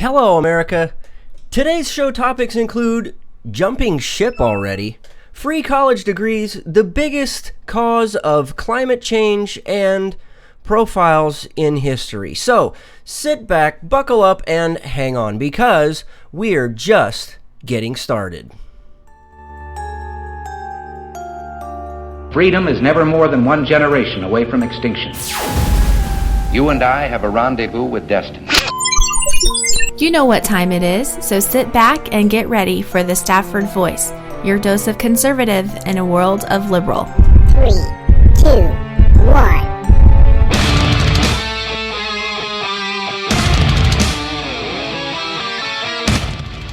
Hello, America. Today's show topics include jumping ship already, free college degrees, the biggest cause of climate change, and profiles in history. So, sit back, buckle up, and hang on because we're just getting started. Freedom is never more than one generation away from extinction. You and I have a rendezvous with destiny. You know what time it is, so sit back and get ready for the Stafford Voice, your dose of conservative in a world of liberal. 3, 2, 1.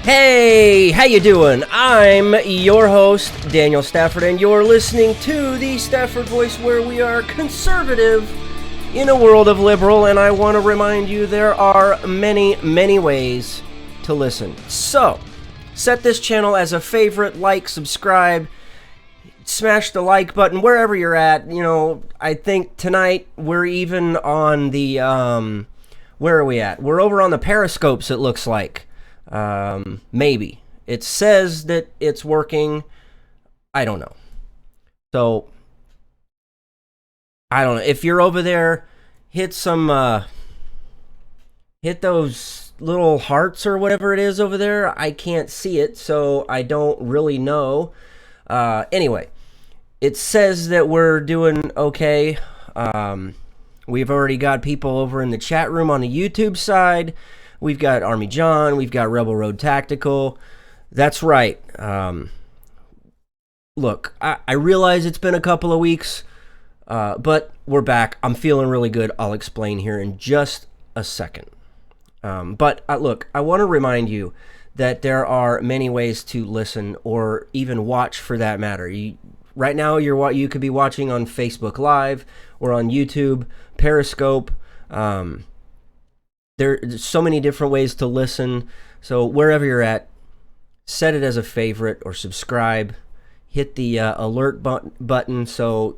Hey, how you doing? I'm your host, Daniel Stafford, and you're listening to the Stafford Voice, where we are conservative in a world of liberal, and I want to remind you there are many, many ways to listen. So, set this channel as a favorite, like, subscribe, smash the like button wherever you're at. You know, I think tonight we're even on the, where are we at? We're over on the Periscopes, it looks like. Maybe. It says that it's working. I don't know. So, I don't know. If you're over there, hit those little hearts or whatever it is over there. I can't see it, so I don't really know. Anyway, it says that we're doing okay. We've already got people over in the chat room on the YouTube side. We've got Army John. We've got Rebel Road Tactical. That's right. Look, I realize it's been a couple of weeks. But we're back. I'm feeling really good. I'll explain here in just a second. But look, I want to remind you that there are many ways to listen or even watch, for that matter. Right now, you could be watching on Facebook Live or on YouTube, Periscope. There's so many different ways to listen. So wherever you're at, set it as a favorite or subscribe. Hit the alert button so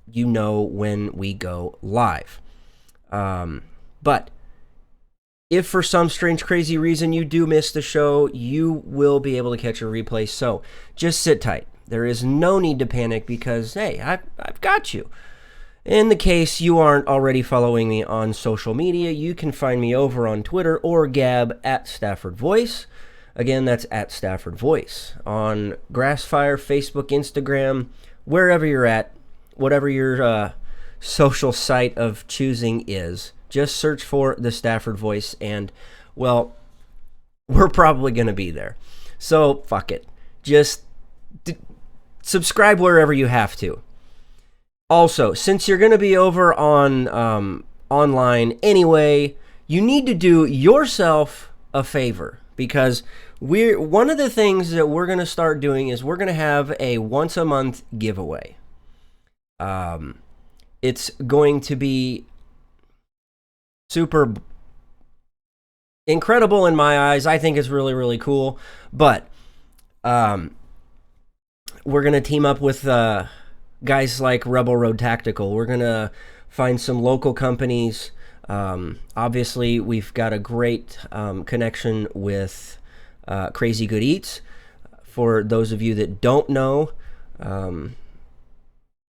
you know when we go live. But if for some strange, crazy reason you do miss the show, you will be able to catch a replay. So just sit tight. There is no need to panic because, hey, I've got you. In the case you aren't already following me on social media, you can find me over on Twitter or Gab at Stafford Voice. Again, that's at Stafford Voice. On Grassfire, Facebook, Instagram, wherever you're at, whatever your social site of choosing is, just search for the Stafford Voice, and, well, we're probably going to be there. So, fuck it. Just subscribe wherever you have to. Also, since you're going to be over on online anyway, you need to do yourself a favor, because one of the things that we're going to start doing is we're going to have a once-a-month giveaway. It's going to be super incredible in my eyes. I think it's really, really cool. But we're going to team up with guys like Rebel Road Tactical. We're going to find some local companies. Obviously, we've got a great connection with Crazy Good Eats. For those of you that don't know,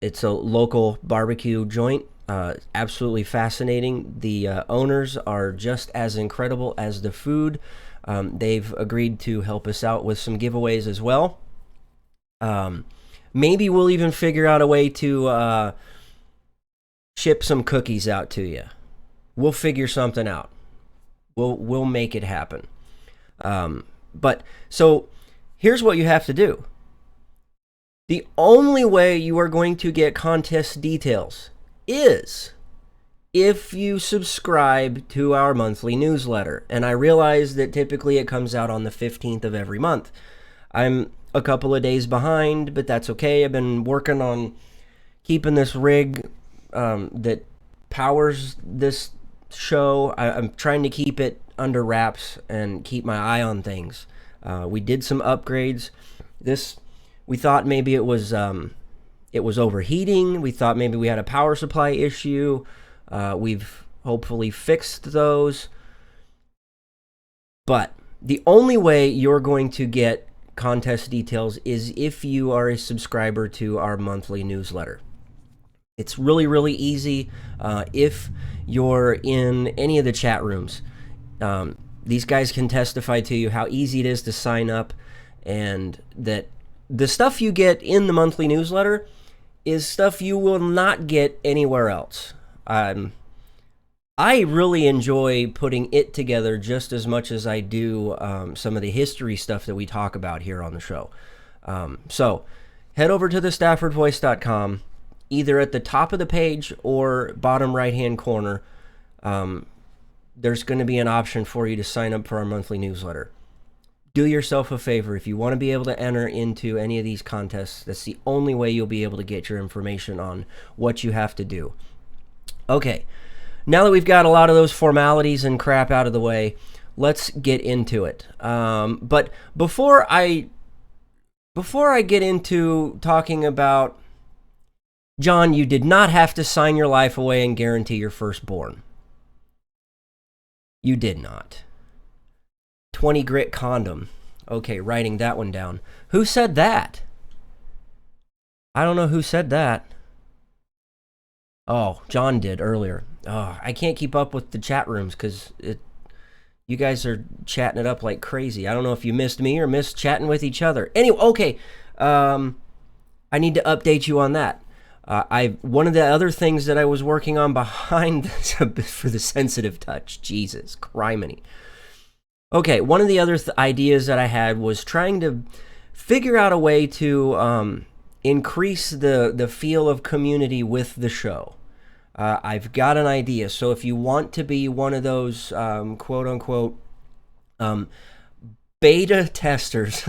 it's a local barbecue joint. Absolutely fascinating. The owners are just as incredible as the food. They've agreed to help us out with some giveaways as well. Maybe we'll even figure out a way to ship some cookies out to you. We'll figure something out. We'll make it happen. But so here's what you have to do. The only way you are going to get contest details is if you subscribe to our monthly newsletter. And I realize that typically it comes out on the 15th of every month. I'm a couple of days behind, but that's okay. I've been working on keeping this rig that powers this show. I'm trying to keep it under wraps and keep my eye on things. We did some upgrades. We thought maybe it was overheating. We thought maybe we had a power supply issue. We've hopefully fixed those. But the only way you're going to get contest details is if you are a subscriber to our monthly newsletter. It's really, really easy. If you're in any of the chat rooms, these guys can testify to you how easy it is to sign up, and that the stuff you get in the monthly newsletter is stuff you will not get anywhere else. I really enjoy putting it together just as much as I do some of the history stuff that we talk about here on the show. So head over to the staffordvoice.com. Either at the top of the page or bottom right-hand corner, there's going to be an option for you to sign up for our monthly newsletter. Do yourself a favor. If you want to be able to enter into any of these contests, that's the only way you'll be able to get your information on what you have to do. Okay, now that we've got a lot of those formalities and crap out of the way, let's get into it. But before I get into talking about, John, you did not have to sign your life away and guarantee your firstborn. You did not. 20 grit condom. Okay, writing that one down. Who said that? I don't know who said that. Oh, John did earlier. Oh, I can't keep up with the chat rooms because you guys are chatting it up like crazy. I don't know if you missed me or missed chatting with each other. Anyway, okay. I need to update you on that. One of the other things that I was working on behind for the sensitive touch, Jesus, criminy. Okay, one of the other ideas that I had was trying to figure out a way to increase the feel of community with the show. I've got an idea. So if you want to be one of those quote-unquote beta testers,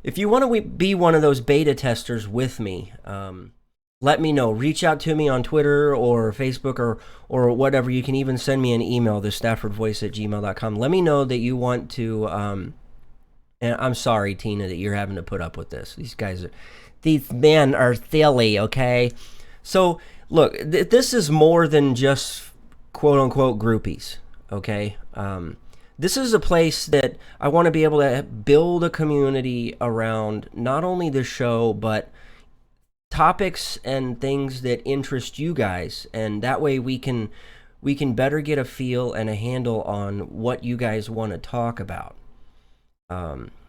if you want to be one of those beta testers with me, let me know. Reach out to me on Twitter or Facebook or whatever. You can even send me an email, thestaffordvoice@gmail.com. Let me know that you want to, and I'm sorry, Tina, that you're having to put up with this. These men are silly, okay? So, look, this is more than just quote-unquote groupies, okay? This is a place that I want to be able to build a community around not only the show, but topics and things that interest you guys, and that way we can better get a feel and a handle on what you guys want to talk about.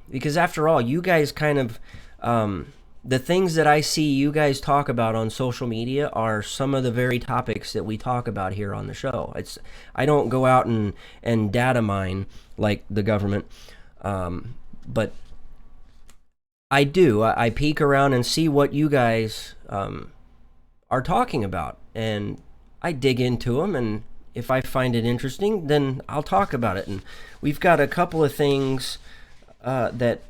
Because after all, you guys kind of the things that I see you guys talk about on social media are some of the very topics that we talk about here on the show. I don't go out and data mine like the government, but I do. I peek around and see what you guys are talking about, and I dig into them, and if I find it interesting, then I'll talk about it. And we've got a couple of things that,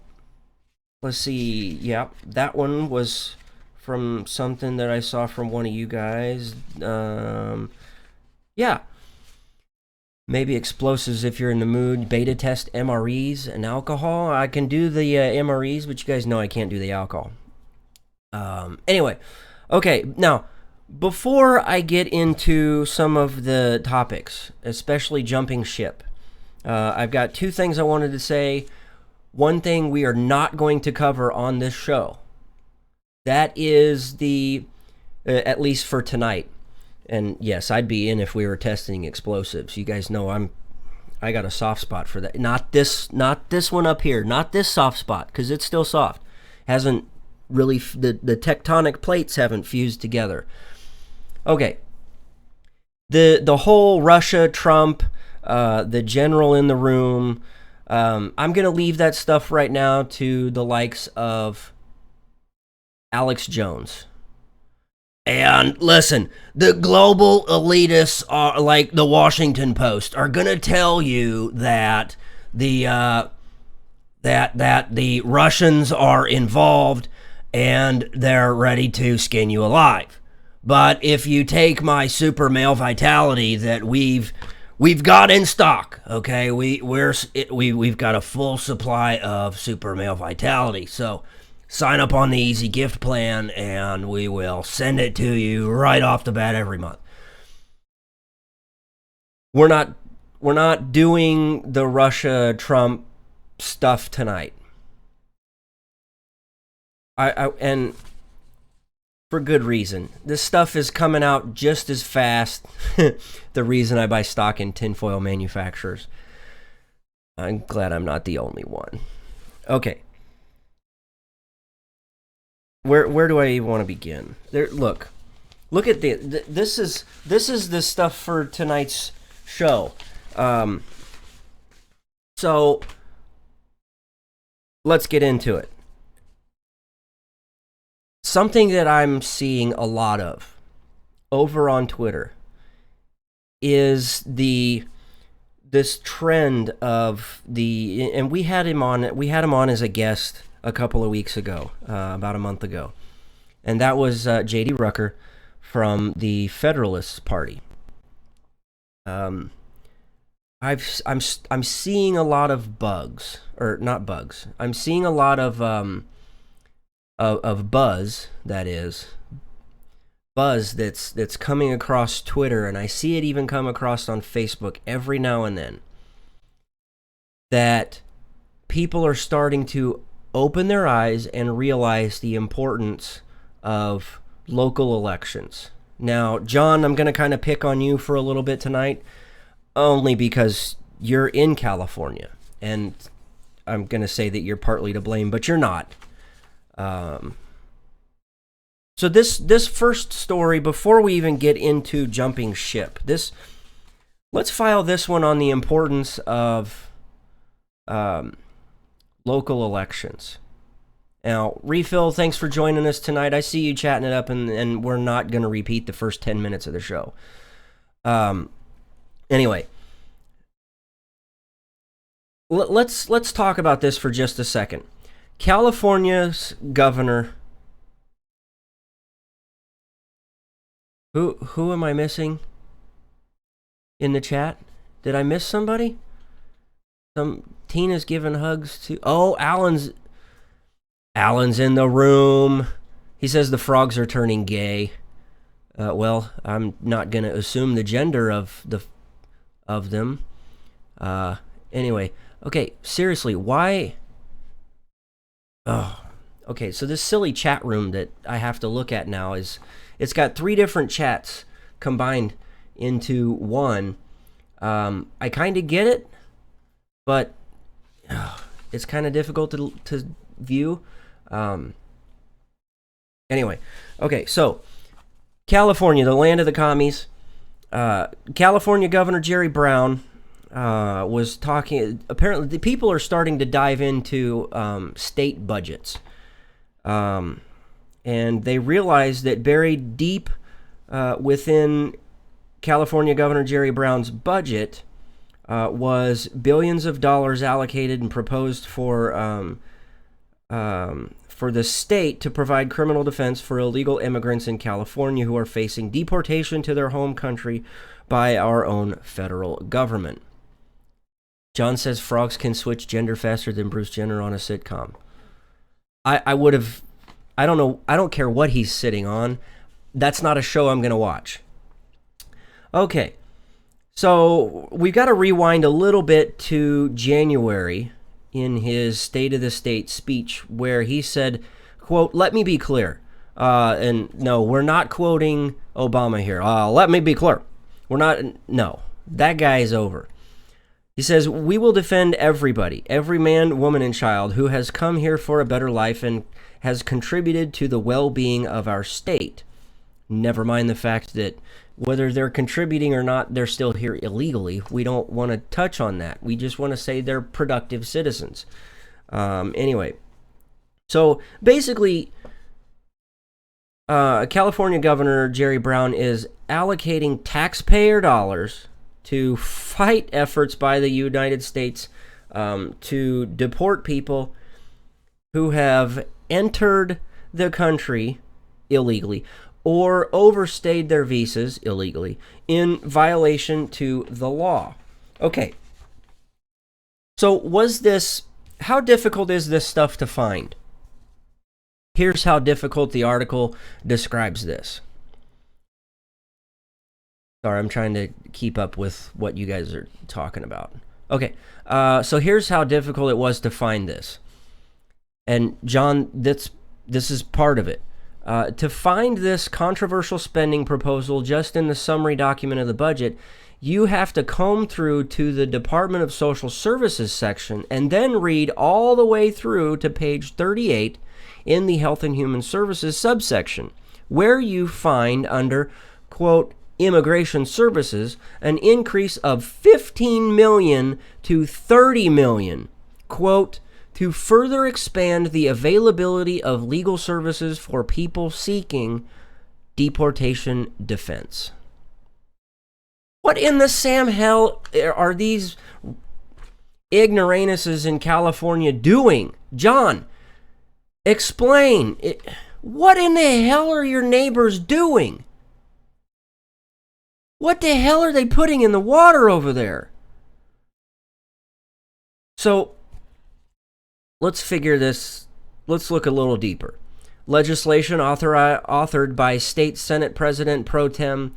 let's see, yeah, that one was from something that I saw from one of you guys. Yeah. Maybe explosives if you're in the mood. Beta test MREs and alcohol. I can do the MREs, but you guys know I can't do the alcohol. Anyway, okay, now, before I get into some of the topics, especially jumping ship, I've got two things I wanted to say. One thing we are not going to cover on this show. That is at least for tonight. And yes, I'd be in if we were testing explosives. You guys know I got a soft spot for that. Not this one up here. Not this soft spot, because it's still soft. Hasn't really, the tectonic plates haven't fused together. Okay. The whole Russia, Trump, the general in the room, I'm going to leave that stuff right now to the likes of Alex Jones. And listen, the global elitists are like the Washington Post are gonna tell you that the Russians are involved and they're ready to skin you alive. But if you take my super male vitality that we've got in stock, okay, we've got a full supply of super male vitality, so sign up on the Easy Gift Plan, and we will send it to you right off the bat every month. We're we're not doing the Russia-Trump stuff tonight. And for good reason. This stuff is coming out just as fast. The reason I buy stock in tinfoil manufacturers. I'm glad I'm not the only one. Okay. Where do I even want to begin? Look at this is the stuff for tonight's show. So let's get into it. Something that I'm seeing a lot of over on Twitter is this trend of and we had him on as a guest a couple of weeks ago, about a month ago, and that was J.D. Rucker from the Federalist Party. I'm seeing a lot of bugs, or not bugs. I'm seeing a lot of buzz. That is buzz that's coming across Twitter, and I see it even come across on Facebook every now and then. That people are starting to open their eyes and realize the importance of local elections. Now, John, I'm going to kind of pick on you for a little bit tonight, only because you're in California, and I'm going to say that you're partly to blame, but you're not. So this first story, before we even get into jumping ship, let's file this one on the importance of local elections. Now, Refill, thanks for joining us tonight. I see you chatting it up, and we're not going to repeat the first 10 minutes of the show. Anyway, let's talk about this for just a second. California's governor... Who am I missing in the chat? Did I miss somebody? Tina's giving hugs to... Oh, Alan's in the room. He says the frogs are turning gay. Well, I'm not going to assume the gender of them. Anyway, okay, seriously, why... Oh, okay, so this silly chat room that I have to look at now it's got 3 different chats combined into one. I kind of get it, but it's kind of difficult to view. Anyway, okay, so California, the land of the commies. California Governor Jerry Brown was talking. Apparently, the people are starting to dive into state budgets. And they realized that buried deep within California Governor Jerry Brown's budget was billions of dollars allocated and proposed for the state to provide criminal defense for illegal immigrants in California who are facing deportation to their home country by our own federal government. John says frogs can switch gender faster than Bruce Jenner on a sitcom. I would have... I don't know. I don't care what he's sitting on. That's not a show I'm going to watch. Okay. So we've got to rewind a little bit to January in his State of the State speech where he said, quote, "Let me be clear." And no, we're not quoting Obama here. Let me be clear. We're not. No, that guy is over. He says, "We will defend everybody, every man, woman, and child who has come here for a better life and has contributed to the well-being of our state. Never mind the fact that whether they're contributing or not, they're still here illegally. We don't want to touch on that. We just want to say they're productive citizens." Anyway, so basically, California Governor Jerry Brown is allocating taxpayer dollars to fight efforts by the United States to deport people who have entered the country illegally or overstayed their visas illegally in violation to the law. Okay. So how difficult is this stuff to find? Here's how difficult the article describes this. Sorry, I'm trying to keep up with what you guys are talking about. Okay, so here's how difficult it was to find this. And John, this is part of it. To find this controversial spending proposal just in the summary document of the budget, you have to comb through to the Department of Social Services section and then read all the way through to page 38 in the Health and Human Services subsection, where you find under, quote, Immigration Services, an increase of $15 million to $30 million, quote, to further expand the availability of legal services for people seeking deportation defense. What in the Sam hell are these ignoramuses in California doing? John, explain. What in the hell are your neighbors doing? What the hell are they putting in the water over there? So, let's figure this. Let's look a little deeper. Legislation authored by State Senate President Pro Tem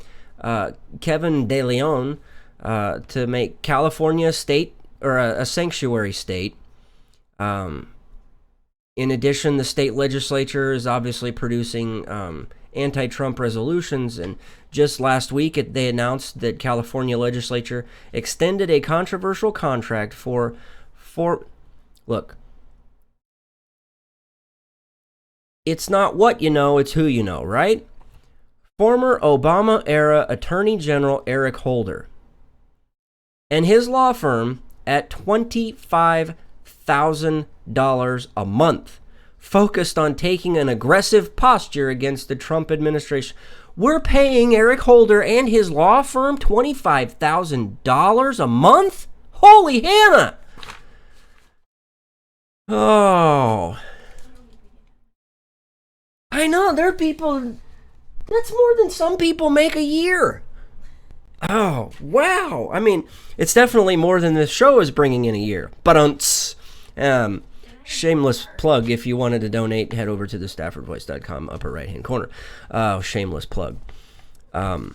Kevin De Leon to make California a state or a sanctuary state. In addition, the state legislature is obviously producing anti-Trump resolutions, and just last week they announced that California legislature extended a controversial contract for look, it's not what you know, it's who you know, right? Former Obama-era Attorney General Eric Holder and his law firm at $25,000 a month focused on taking an aggressive posture against the Trump administration. We're paying Eric Holder and his law firm $25,000 a month? Holy Hannah! Oh. I know, there are people... That's more than some people make a year. Oh, wow. I mean, it's definitely more than this show is bringing in a year. But shameless plug. If you wanted to donate, head over to the staffordvoice.com upper right-hand corner. Oh, shameless plug. Hey,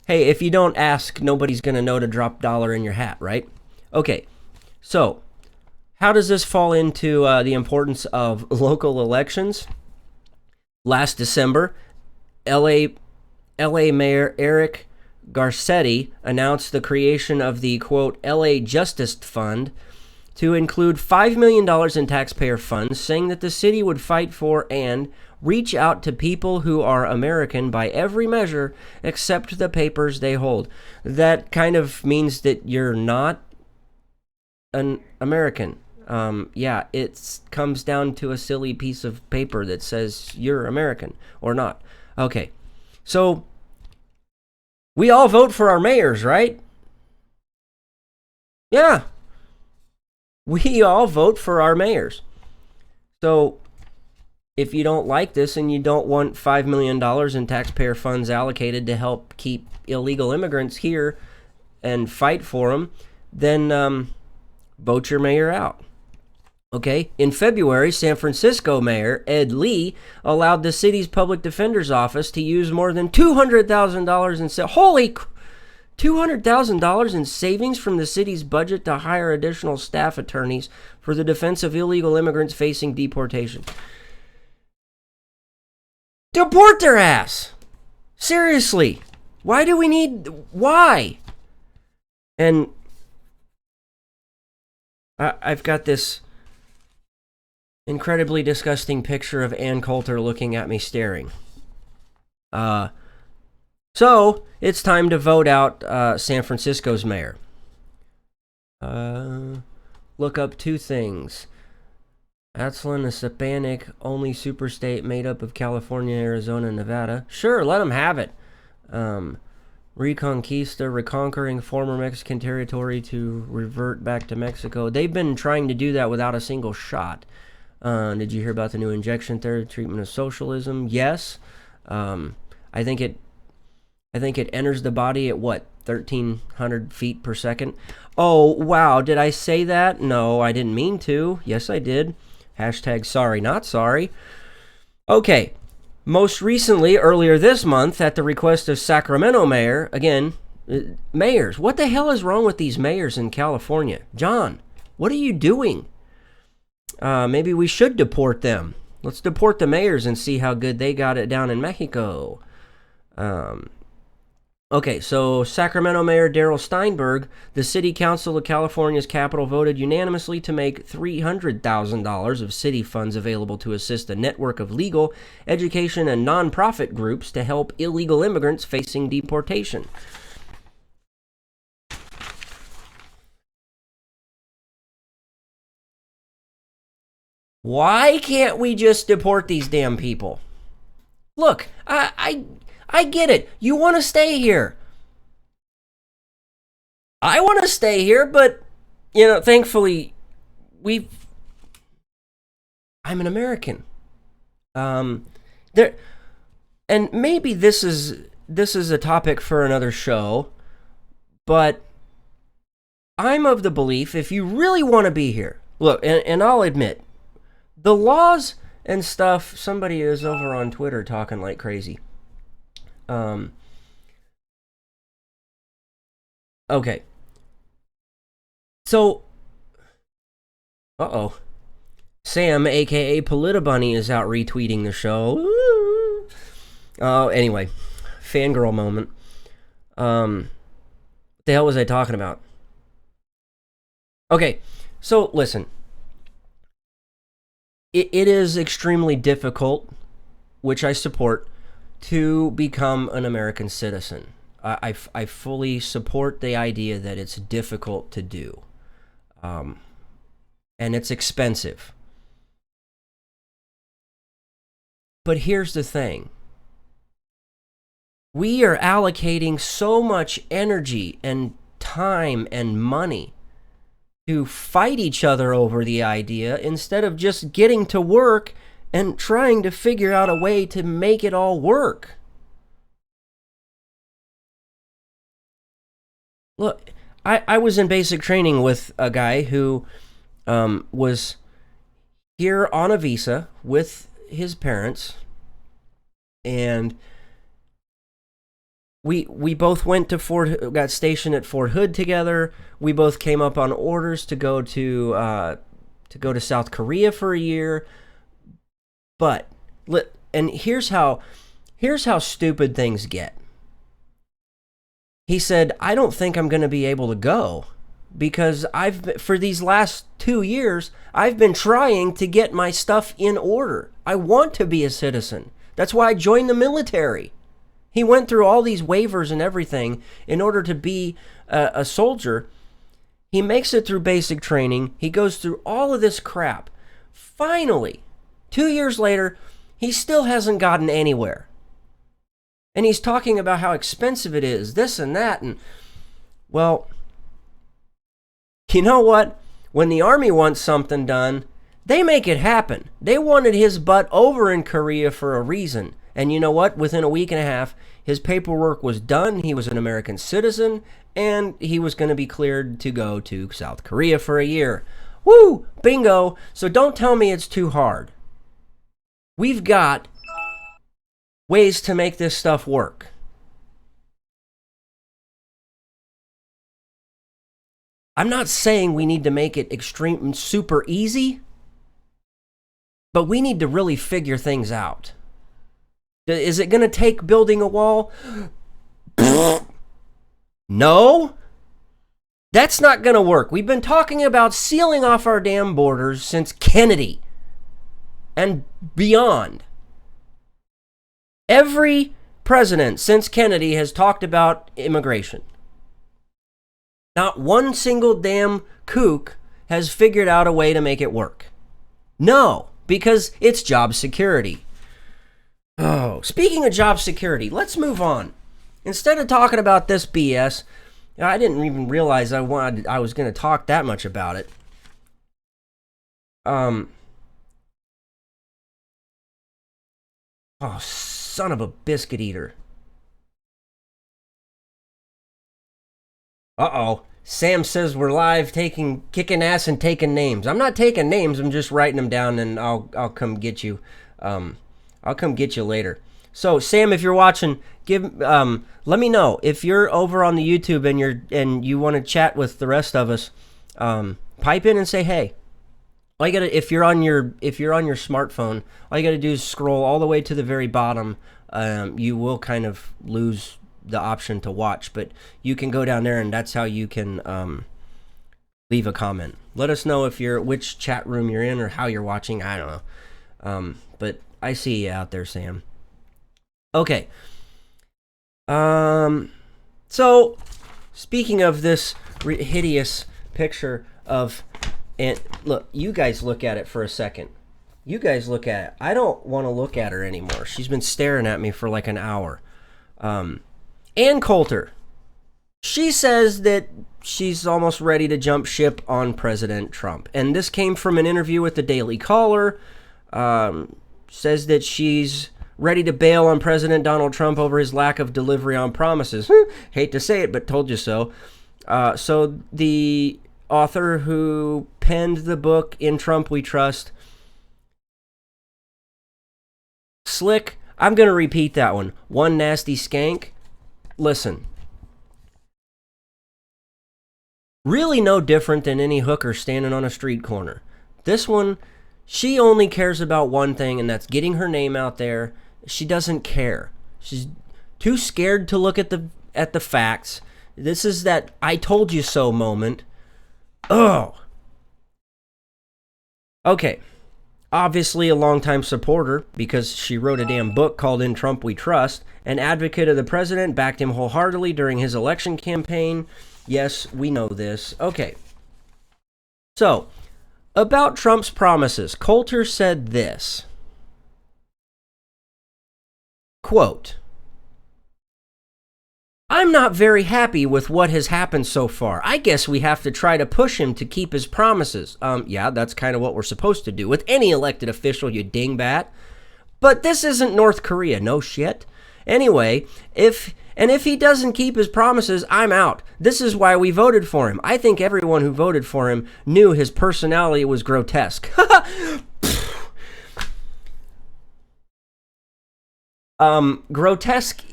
if you don't ask, nobody's going to know to drop $1 in your hat, right? Okay, so how does this fall into the importance of local elections? Last December, LA Mayor Eric Garcetti announced the creation of the, quote, LA Justice Fund to include $5 million in taxpayer funds, saying that the city would fight for and reach out to people who are American by every measure except the papers they hold. That kind of means that you're not an American. Yeah, it comes down to a silly piece of paper that says you're American or not. Okay, so we all vote for our mayors, right? Yeah, we all vote for our mayors. So if you don't like this and you don't want $5 million in taxpayer funds allocated to help keep illegal immigrants here and fight for them, then vote your mayor out. Okay, in February, San Francisco Mayor Ed Lee allowed the city's public defender's office to use more than $200,000 in $200,000 in savings from the city's budget to hire additional staff attorneys for the defense of illegal immigrants facing deportation. Deport their ass! Seriously, why? And I've got this incredibly disgusting picture of Ann Coulter looking at me staring. So it's time to vote out San Francisco's mayor. Look up two things. Athlon, a Hispanic-only superstate made up of California, Arizona, and Nevada. Sure, let them have it. Reconquista, reconquering former Mexican territory to revert back to Mexico. They've been trying to do that without a single shot. Did you hear about the new injection therapy treatment of socialism? Yes. I think it enters the body at what, 1,300 feet per second? Oh, wow. Did I say that? No, I didn't mean to. Yes, I did. Hashtag sorry, not sorry. Okay. Most recently, earlier this month, at the request of Sacramento Mayor, again, Mayors, what the hell is wrong with these mayors in California? John, what are you doing? Maybe we should deport them. Let's deport the mayors and see how good they got it down in Mexico. Okay, so Sacramento Mayor Darrell Steinberg, the City Council of California's capital voted unanimously to make $300,000 of city funds available to assist a network of legal, education, and nonprofit groups to help illegal immigrants facing deportation. Why can't we just deport these damn people? Look, I get it. You want to stay here. I want to stay here, but, thankfully, I'm an American. And maybe this is a topic for another show, but I'm of the belief if you really want to be here, look, and I'll admit, the laws and stuff, somebody is over on Twitter talking like crazy. Okay. So, Sam, aka Politibunny, is out retweeting the show. Anyway, fangirl moment. What the hell was I talking about? Okay, so listen. It is extremely difficult, which I support, to become an American citizen. I fully support the idea that it's difficult to do. And it's expensive. But here's the thing. We are allocating so much energy and time and money to fight each other over the idea instead of just getting to work and trying to figure out a way to make it all work. Look, I was in basic training with a guy who was here on a visa with his parents, and we both went to got stationed at Fort Hood together. We both came up on orders to go to South Korea for a year. But and here's how stupid things get. He said, "I don't think I'm going to be able to go because for these last 2 years, I've been trying to get my stuff in order. I want to be a citizen. That's why I joined the military." He went through all these waivers and everything in order to be a soldier. He makes it through basic training. He goes through all of this crap. Finally, 2 years later, he still hasn't gotten anywhere. And he's talking about how expensive it is, this and that. And, well, you know what? When the Army wants something done, they make it happen. They wanted his butt over in Korea for a reason. And you know what? Within a week and a half, his paperwork was done. He was an American citizen, and he was going to be cleared to go to South Korea for a year. Woo! Bingo! So don't tell me it's too hard. We've got ways to make this stuff work. I'm not saying we need to make it extreme and super easy, but we need to really figure things out. Is it going to take building a wall? No. That's not going to work. We've been talking about sealing off our damn borders since Kennedy and beyond. Every president since Kennedy has talked about immigration. Not one single damn kook has figured out a way to make it work. No, because it's job security. Oh, speaking of job security, let's move on. Instead of talking about this BS, I didn't even realize I was going to talk that much about it. Oh, son of a biscuit eater. Uh-oh. Sam says we're live kicking ass and taking names. I'm not taking names, I'm just writing them down and I'll come get you. I'll come get you later. So Sam, if you're watching, let me know if you're over on the YouTube and you want to chat with the rest of us. Pipe in and say hey. All you gotta, if you're on your smartphone, all you gotta do is scroll all the way to the very bottom. You will kind of lose the option to watch, but you can go down there and that's how you can leave a comment. Let us know which chat room you're in or how you're watching. I don't know, but I see you out there, Sam. Okay. So speaking of this hideous picture of, and look, you guys look at it for a second. You guys look at it. I don't want to look at her anymore. She's been staring at me for like an hour. Ann Coulter. She says that she's almost ready to jump ship on President Trump. And this came from an interview with the Daily Caller. Says that she's ready to bail on President Donald Trump over his lack of delivery on promises. Hate to say it, but told you so. So the author who penned the book In Trump We Trust, slick, I'm going to repeat that one. One nasty skank. Listen. Really no different than any hooker standing on a street corner. This one, she only cares about one thing, and that's getting her name out there. She doesn't care. She's too scared to look at the facts. This is that I told you so moment. Oh. Okay. Obviously a longtime supporter, because she wrote a damn book called In Trump We Trust. An advocate of the president, backed him wholeheartedly during his election campaign. Yes, we know this. Okay. So, about Trump's promises, Coulter said this. Quote, I'm not very happy with what has happened so far. I guess we have to try to push him to keep his promises. Yeah, that's kind of what we're supposed to do with any elected official, you dingbat. But this isn't North Korea, no shit. Anyway, if he doesn't keep his promises, I'm out. This is why we voted for him. I think everyone who voted for him knew his personality was grotesque. Grotesque.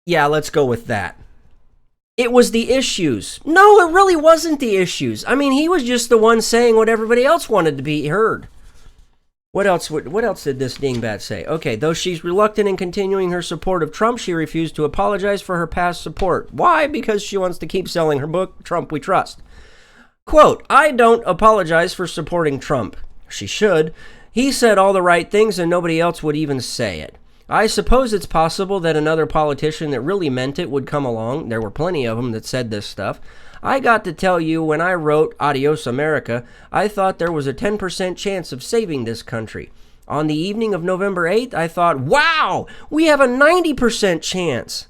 Yeah, let's go with that. It was the issues. No, it really wasn't the issues. I mean, he was just the one saying what everybody else wanted to be heard. What else did this dingbat say? Okay, though she's reluctant in continuing her support of Trump, she refused to apologize for her past support. Why? Because she wants to keep selling her book, Trump We Trust. Quote, I don't apologize for supporting Trump. She should. He said all the right things and nobody else would even say it. I suppose it's possible that another politician that really meant it would come along. There were plenty of them that said this stuff. I got to tell you, when I wrote Adios America, I thought there was a 10% chance of saving this country. On the evening of November 8th, I thought, wow, we have a 90% chance.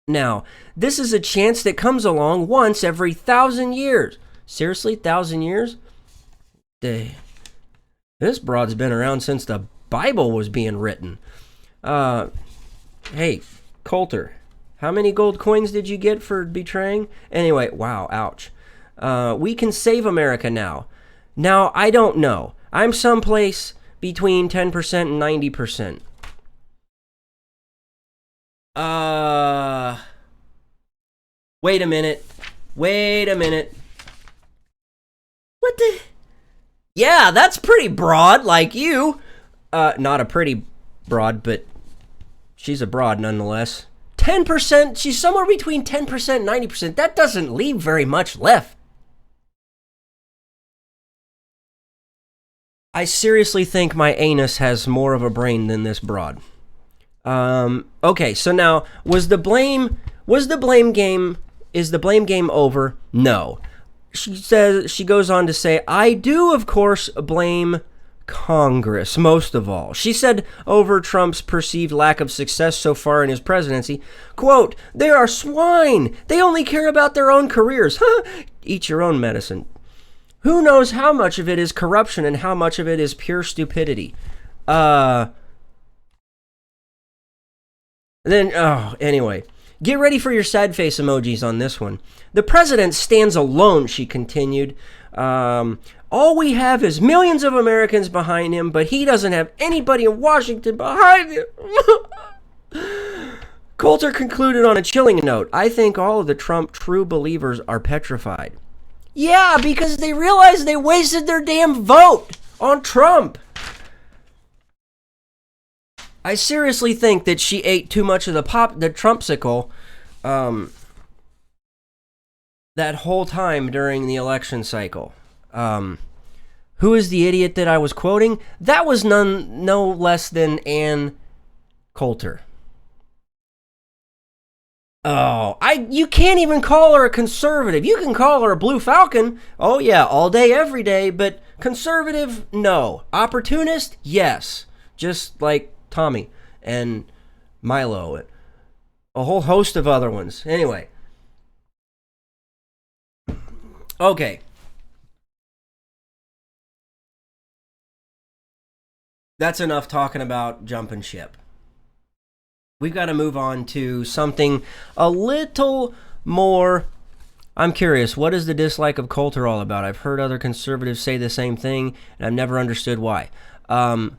Now, this is a chance that comes along once every 1,000 years. Seriously, 1,000 years? This broad's been around since the Bible was being written. Hey, Coulter, how many gold coins did you get for betraying? Anyway, wow, ouch. We can save America now. Now, I don't know. I'm someplace between 10% and 90%. Wait a minute. What the? Yeah, that's pretty broad, like you. Not a pretty broad, but she's a broad nonetheless. 10%, she's somewhere between 10% and 90%. That doesn't leave very much left. I seriously think my anus has more of a brain than this broad. Okay, so now, is the blame game over? No. She goes on to say, I do, of course, blame Congress, most of all. She said over Trump's perceived lack of success so far in his presidency, quote, they are swine. They only care about their own careers. Eat your own medicine. Who knows how much of it is corruption and how much of it is pure stupidity? Anyway. Get ready for your sad face emojis on this one. The president stands alone, she continued. All we have is millions of Americans behind him, but he doesn't have anybody in Washington behind him. Coulter concluded on a chilling note. I think all of the Trump true believers are petrified. Yeah, because they realize they wasted their damn vote on Trump. I seriously think that she ate too much of the Trumpsicle that whole time during the election cycle. Who is the idiot that I was quoting? That was no less than Ann Coulter. Oh, you can't even call her a conservative. You can call her a blue falcon. Oh yeah, all day, every day. But conservative, no. Opportunist, yes. Just like Tommy and Milo and a whole host of other ones. Anyway. Okay. That's enough talking about jumping ship. We've got to move on to something a little more. I'm curious, what is the dislike of Coulter all about? I've heard other conservatives say the same thing, and I've never understood why. No,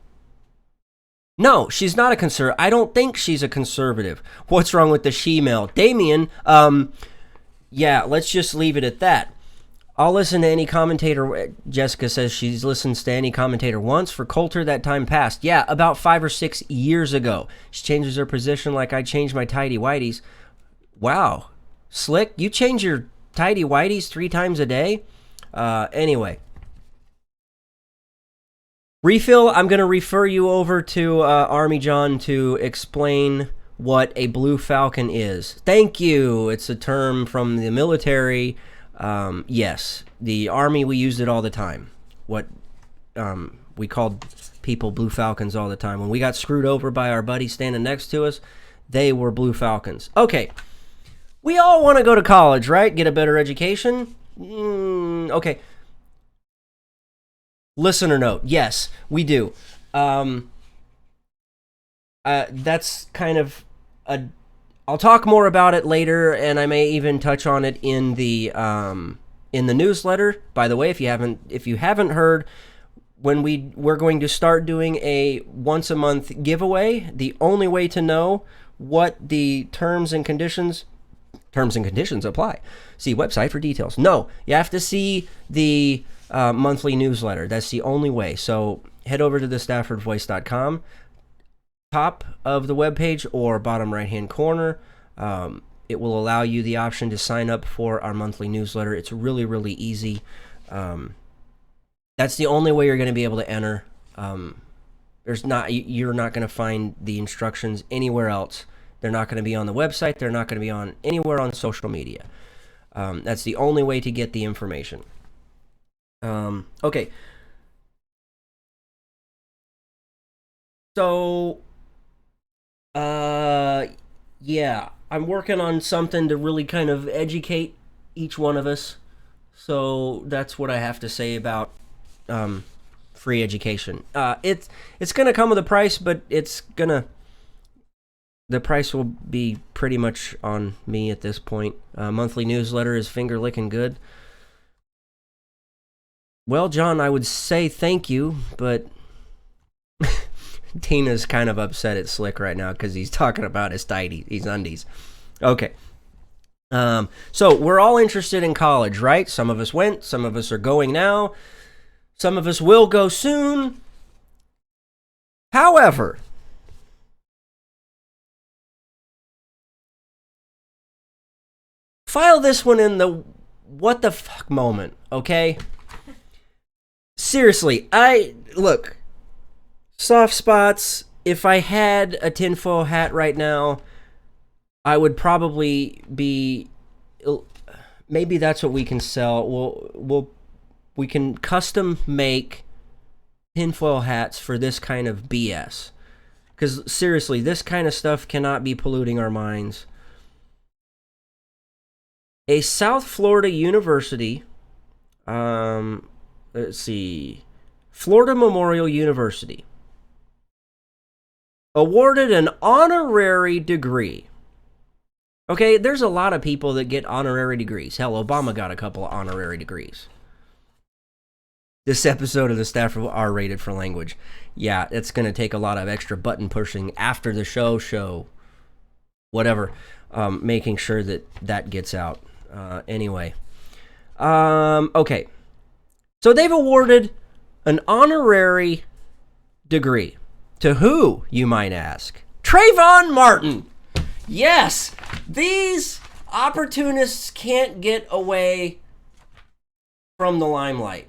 she's not a conservative. I don't think she's a conservative. What's wrong with the she-male? Damien, yeah, let's just leave it at that. I'll listen to any commentator. Jessica says she listens to any commentator once. For Coulter, that time passed. Yeah, about 5 or 6 years ago. She changes her position like I changed my tidy whities. Wow. Slick, you change your tidy whities 3 times a day? Anyway. Refill, I'm going to refer you over to Army John to explain what a blue falcon is. Thank you. It's a term from the military. Yes, the Army, we used it all the time. We called people Blue Falcons all the time. When we got screwed over by our buddies standing next to us, they were Blue Falcons. Okay, we all want to go to college, right? Get a better education? Okay. Listener note, yes, we do. That's kind of a... I'll talk more about it later, and I may even touch on it in the newsletter. By the way, if you haven't heard, we're going to start doing a once a month giveaway. The only way to know what the terms and conditions apply. See website for details. No, you have to see the monthly newsletter. That's the only way. So head over to the staffordvoice.com. Top of the webpage or bottom right hand corner. It will allow you the option to sign up for our monthly newsletter. It's really, really easy. That's the only way you're going to be able to enter. You're not going to find the instructions anywhere else. They're not going to be on the website. They're not going to be on anywhere on social media. That's the only way to get the information. Okay. So yeah, I'm working on something to really kind of educate each one of us. So that's what I have to say about free education. It's gonna come with a price, but the price will be pretty much on me at this point. Monthly newsletter is finger licking good. Well, John, I would say thank you, but Tina's kind of upset at Slick right now because he's talking about his undies. Okay. So we're all interested in college, right? Some of us went, some of us are going now, some of us will go soon. However, file this one in the what the fuck moment, okay? Seriously, look, soft spots. If I had a tinfoil hat right now, I would probably be. Maybe that's what we can sell. We can custom make tinfoil hats for this kind of BS. Because seriously, this kind of stuff cannot be polluting our minds. A South Florida University. Let's see. Florida Memorial University awarded an honorary degree. Okay, there's a lot of people that get honorary degrees. Hell, Obama got a couple of honorary degrees. This episode of the Stafford R-rated for language. Yeah, it's going to take a lot of extra button pushing after the show, whatever, making sure that gets out. Anyway. Okay. So they've awarded an honorary degree. To who, you might ask? Trayvon Martin. Yes, these opportunists can't get away from the limelight.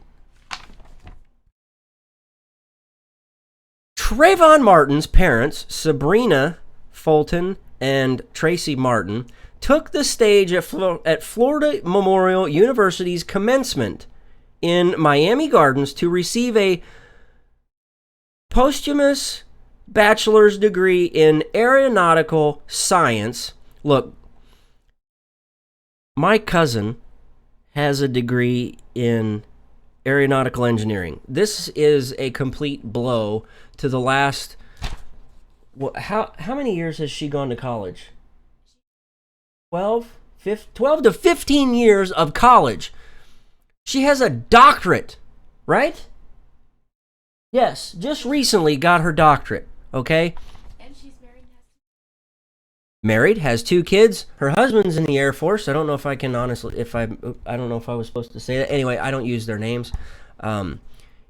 Trayvon Martin's parents, Sabrina Fulton and Tracy Martin, took the stage at Florida Memorial University's commencement in Miami Gardens to receive a posthumous bachelor's degree in aeronautical science. Look, my cousin has a degree in aeronautical engineering. This is a complete blow to the last... How many years has she gone to college? 12 to 15 years of college. She has a doctorate, right? Yes, just recently got her doctorate, okay? And she's married. Married, has 2 kids. Her husband's in the Air Force. I don't know if I can honestly, I don't know if I was supposed to say that. Anyway, I don't use their names.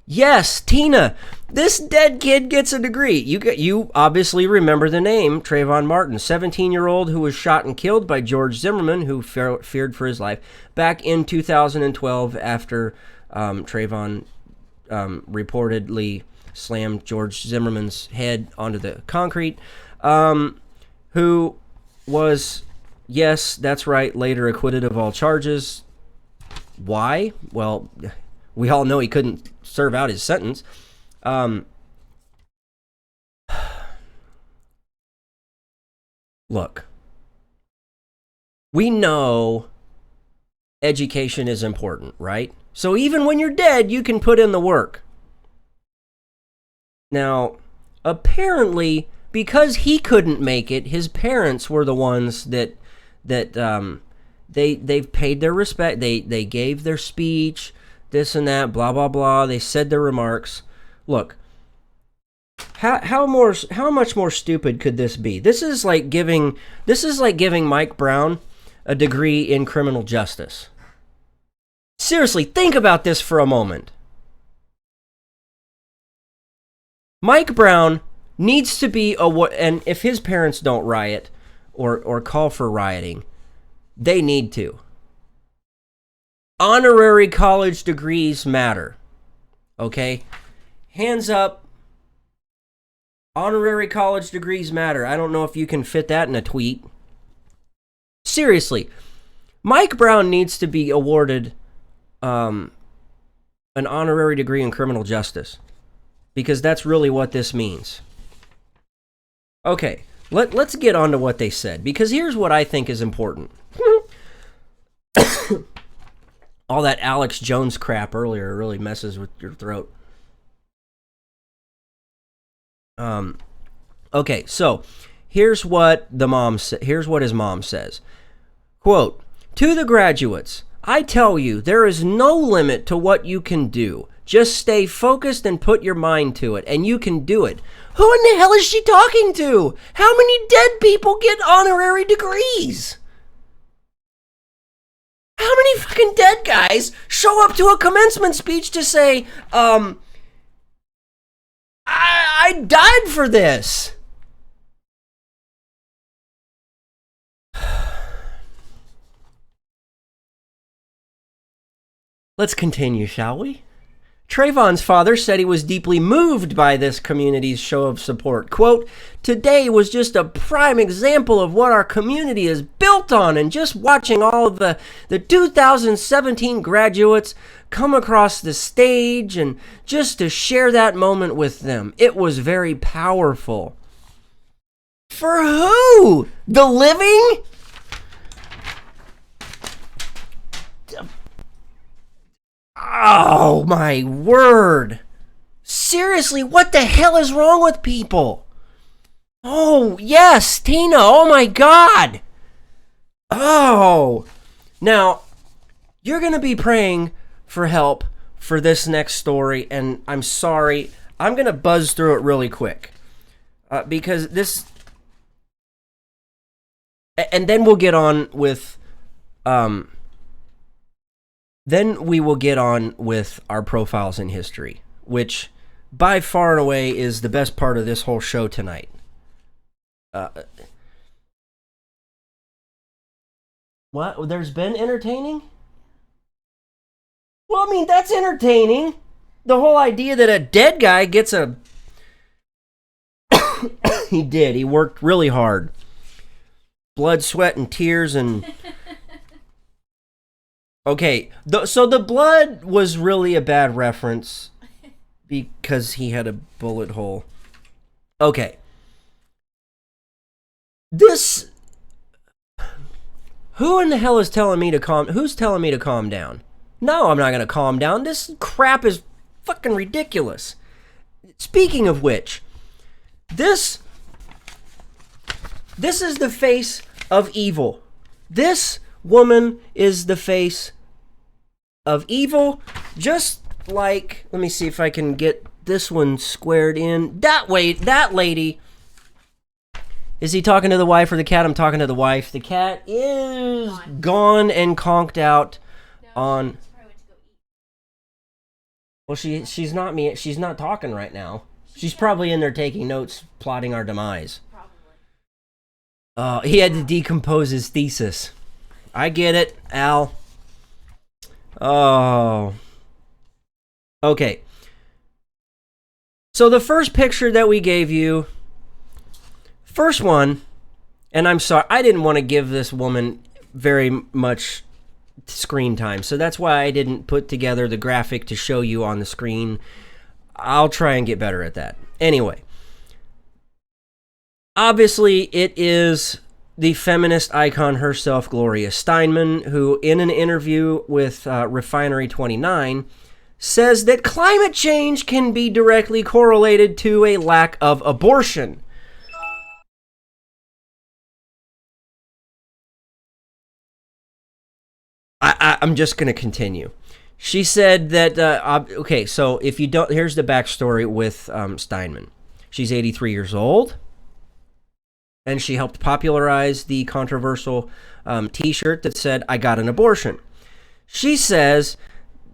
Yes, Tina, this dead kid gets a degree. You obviously remember the name Trayvon Martin, 17-year-old who was shot and killed by George Zimmerman, who feared for his life back in 2012 after Trayvon reportedly slammed George Zimmerman's head onto the concrete, who was, yes, that's right, later acquitted of all charges. Why? Well, we all know he couldn't serve out his sentence. Look, we know education is important, right? So even when you're dead, you can put in the work. Now, apparently, because he couldn't make it, his parents were the ones that they've paid their respect. They gave their speech, this and that, blah blah blah. They said their remarks. Look, how much more stupid could this be? This is like giving Mike Brown a degree in criminal justice. Seriously, think about this for a moment. Mike Brown needs to be and if his parents don't riot or call for rioting, they need to. Honorary college degrees matter. Okay? Hands up. Honorary college degrees matter. I don't know if you can fit that in a tweet. Seriously, Mike Brown needs to be awarded an honorary degree in criminal justice, because that's really what this means. Okay, let's get on to what they said, because here's what I think is important. All that Alex Jones crap earlier really messes with your throat. Okay, so here's what his mom says. Quote, "To the graduates, I tell you, there is no limit to what you can do. Just stay focused and put your mind to it, and you can do it." Who in the hell is she talking to? How many dead people get honorary degrees? How many fucking dead guys show up to a commencement speech to say, I died for this? Let's continue, shall we? Trayvon's father said he was deeply moved by this community's show of support. Quote, "Today was just a prime example of what our community is built on, and just watching all of the 2017 graduates come across the stage and just to share that moment with them. It was very powerful." For who? The living? Oh, my word. Seriously, what the hell is wrong with people? Oh, yes, Tina. Oh, my God. Oh. Now, you're going to be praying for help for this next story, and I'm sorry. I'm going to buzz through it really quick because this... And then we'll get on with... Then we will get on with our profiles in history, which by far and away is the best part of this whole show tonight. What? There's been entertaining? Well, I mean, that's entertaining. The whole idea that a dead guy gets a... He did. He worked really hard. Blood, sweat, and tears, and... Okay, so the blood was really a bad reference because he had a bullet hole. Okay. This... Who in the hell is telling me to calm... Who's telling me to calm down? No, I'm not going to calm down. This crap is fucking ridiculous. Speaking of which, this is the face of evil. This woman is the face of evil, just like... Let me see if I can get this one squared in. That way, that lady... Is he talking to the wife or the cat? I'm talking to the wife. The cat is gone and conked out on... Well, she's not talking right now. She's probably in there taking notes, plotting our demise. He had to decompose his thesis. I get it, Al. Oh. Okay. So the first picture that we gave you... First one, and I'm sorry, I didn't want to give this woman very much screen time, so that's why I didn't put together the graphic to show you on the screen. I'll try and get better at that. Anyway, obviously it is the feminist icon herself, Gloria Steinman, who in an interview with Refinery 29 says that climate change can be directly correlated to a lack of abortion. I'm just going to continue. She said that, okay, so if you don't, here's the backstory with Steinman. She's 83 years old, and she helped popularize the controversial t-shirt that said, "I got an abortion." She says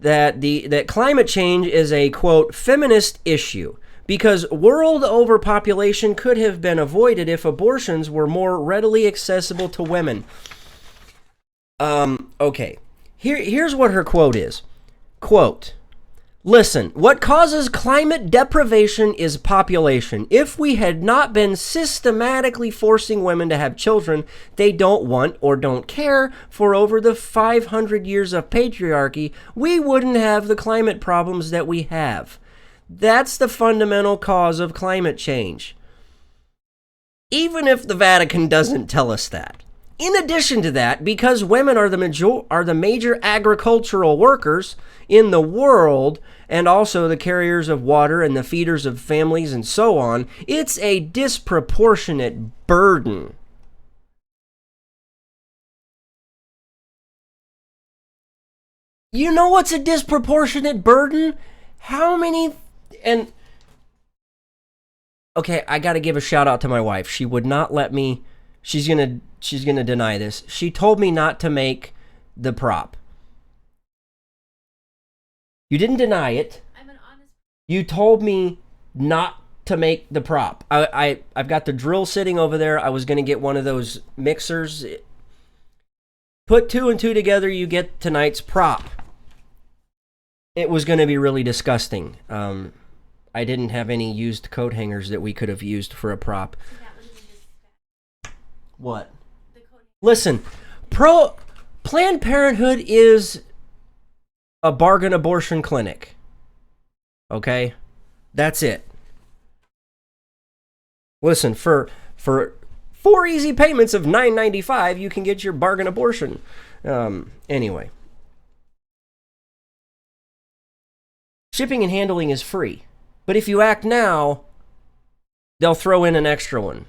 that that climate change is a, quote, feminist issue, because world overpopulation could have been avoided if abortions were more readily accessible to women. Okay. Here's what her quote is. Quote, "Listen, what causes climate deprivation is population. If we had not been systematically forcing women to have children they don't want or don't care for over the 500 years of patriarchy, we wouldn't have the climate problems that we have. That's the fundamental cause of climate change." Even if the Vatican doesn't tell us that. In addition to that, because women are the major agricultural workers in the world, and also the carriers of water and the feeders of families and so on, it's a disproportionate burden. You know what's a disproportionate burden? How many... And... Okay, I gotta give a shout out to my wife. She would not let me... She's gonna deny this. She told me not to make the prop. You didn't deny it. I'm an honest... You told me not to make the prop. I've got the drill sitting over there. I was gonna get one of those mixers. Put two and two together, you get tonight's prop. It was gonna be really disgusting. I didn't have any used coat hangers that we could have used for a prop. What? Listen, Planned Parenthood is a bargain abortion clinic. Okay? That's it. Listen, for 4 easy payments of $9.95, you can get your bargain abortion. Anyway. Shipping and handling is free. But if you act now, they'll throw in an extra one.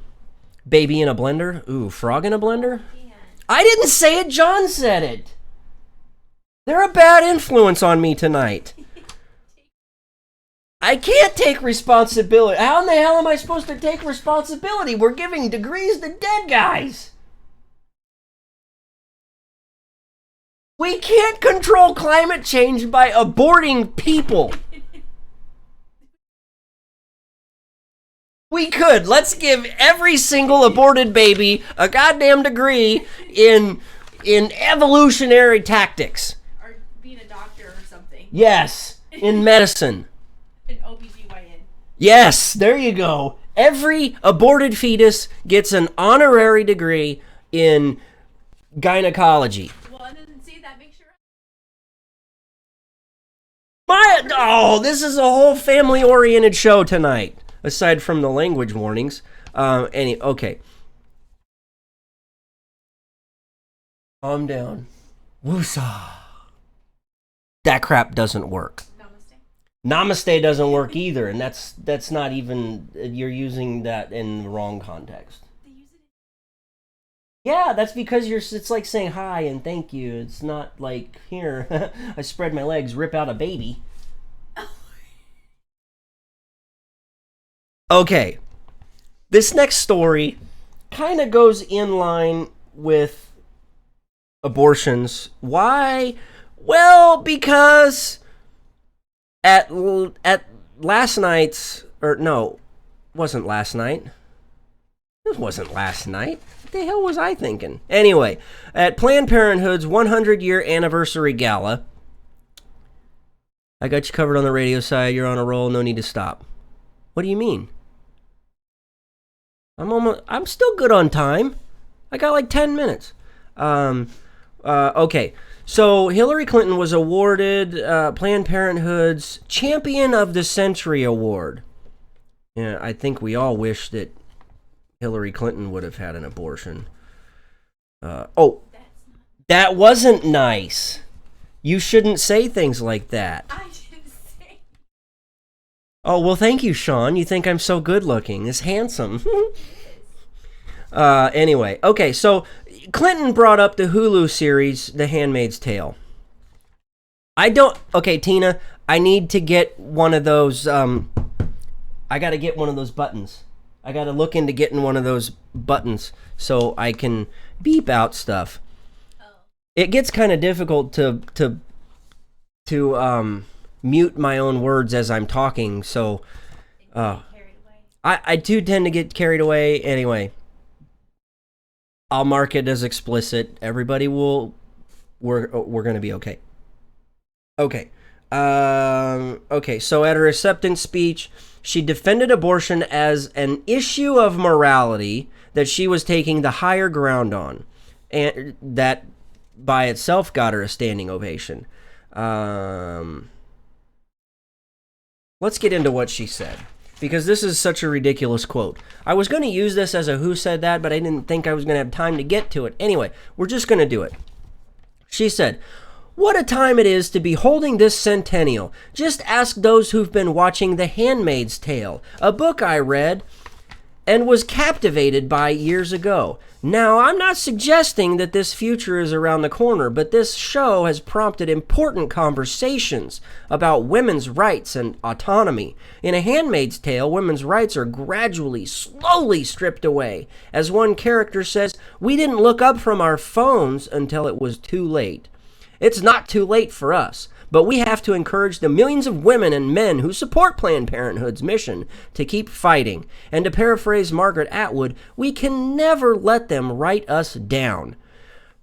Baby in a blender? Ooh, frog in a blender? I didn't say it, John said it. They're a bad influence on me tonight. I can't take responsibility. How in the hell am I supposed to take responsibility? We're giving degrees to dead guys. We can't control climate change by aborting people. We could. Let's give every single aborted baby a goddamn degree in evolutionary tactics. Or being a doctor or something. Yes, in medicine. An OBGYN. Yes, there you go. Every aborted fetus gets an honorary degree in gynecology. Well, and then see, that makes sure. This is a whole family-oriented show tonight, aside from the language warnings. Okay. Calm down. Woosah. That crap doesn't work. Namaste doesn't work either, and that's not even, you're using that in the wrong context. Yeah, that's because it's like saying hi and thank you. It's not like, here, I spread my legs, rip out a baby. Okay, this next story kind of goes in line with abortions. Why? Well, because at last night's, or no, wasn't last night. It wasn't last night. What the hell was I thinking? Anyway, at Planned Parenthood's 100-year anniversary gala, I got you covered on the radio side. You're on a roll. No need to stop. What do you mean? I'm still good on time. I got like 10 minutes. Okay. So Hillary Clinton was awarded Planned Parenthood's Champion of the Century Award. Yeah, I think we all wish that Hillary Clinton would have had an abortion. That wasn't nice. You shouldn't say things like that. I didn't say. Oh, well, thank you, Sean. You think I'm so good looking. It's handsome. Anyway, okay, so Clinton brought up the Hulu series, The Handmaid's Tale. Okay, Tina, I need to get one of those, I gotta get one of those buttons. I gotta look into getting one of those buttons so I can beep out stuff. It gets kind of difficult to mute my own words as I'm talking, so I do tend to get carried away. Anyway, I'll mark it as explicit. Everybody we're gonna be okay. Okay. Okay, so at her acceptance speech, she defended abortion as an issue of morality that she was taking the higher ground on, and that by itself got her a standing ovation. Let's get into what she said, because this is such a ridiculous quote. I was going to use this as a who said that, but I didn't think I was going to have time to get to it. Anyway, we're just going to do it. She said, "What a time it is to be holding this centennial. Just ask those who've been watching The Handmaid's Tale, a book I read and was captivated by years ago. Now, I'm not suggesting that this future is around the corner, but this show has prompted important conversations about women's rights and autonomy. In A Handmaid's Tale, women's rights are gradually, slowly stripped away. As one character says, we didn't look up from our phones until it was too late. It's not too late for us, but we have to encourage the millions of women and men who support Planned Parenthood's mission to keep fighting. And to paraphrase Margaret Atwood, we can never let them write us down.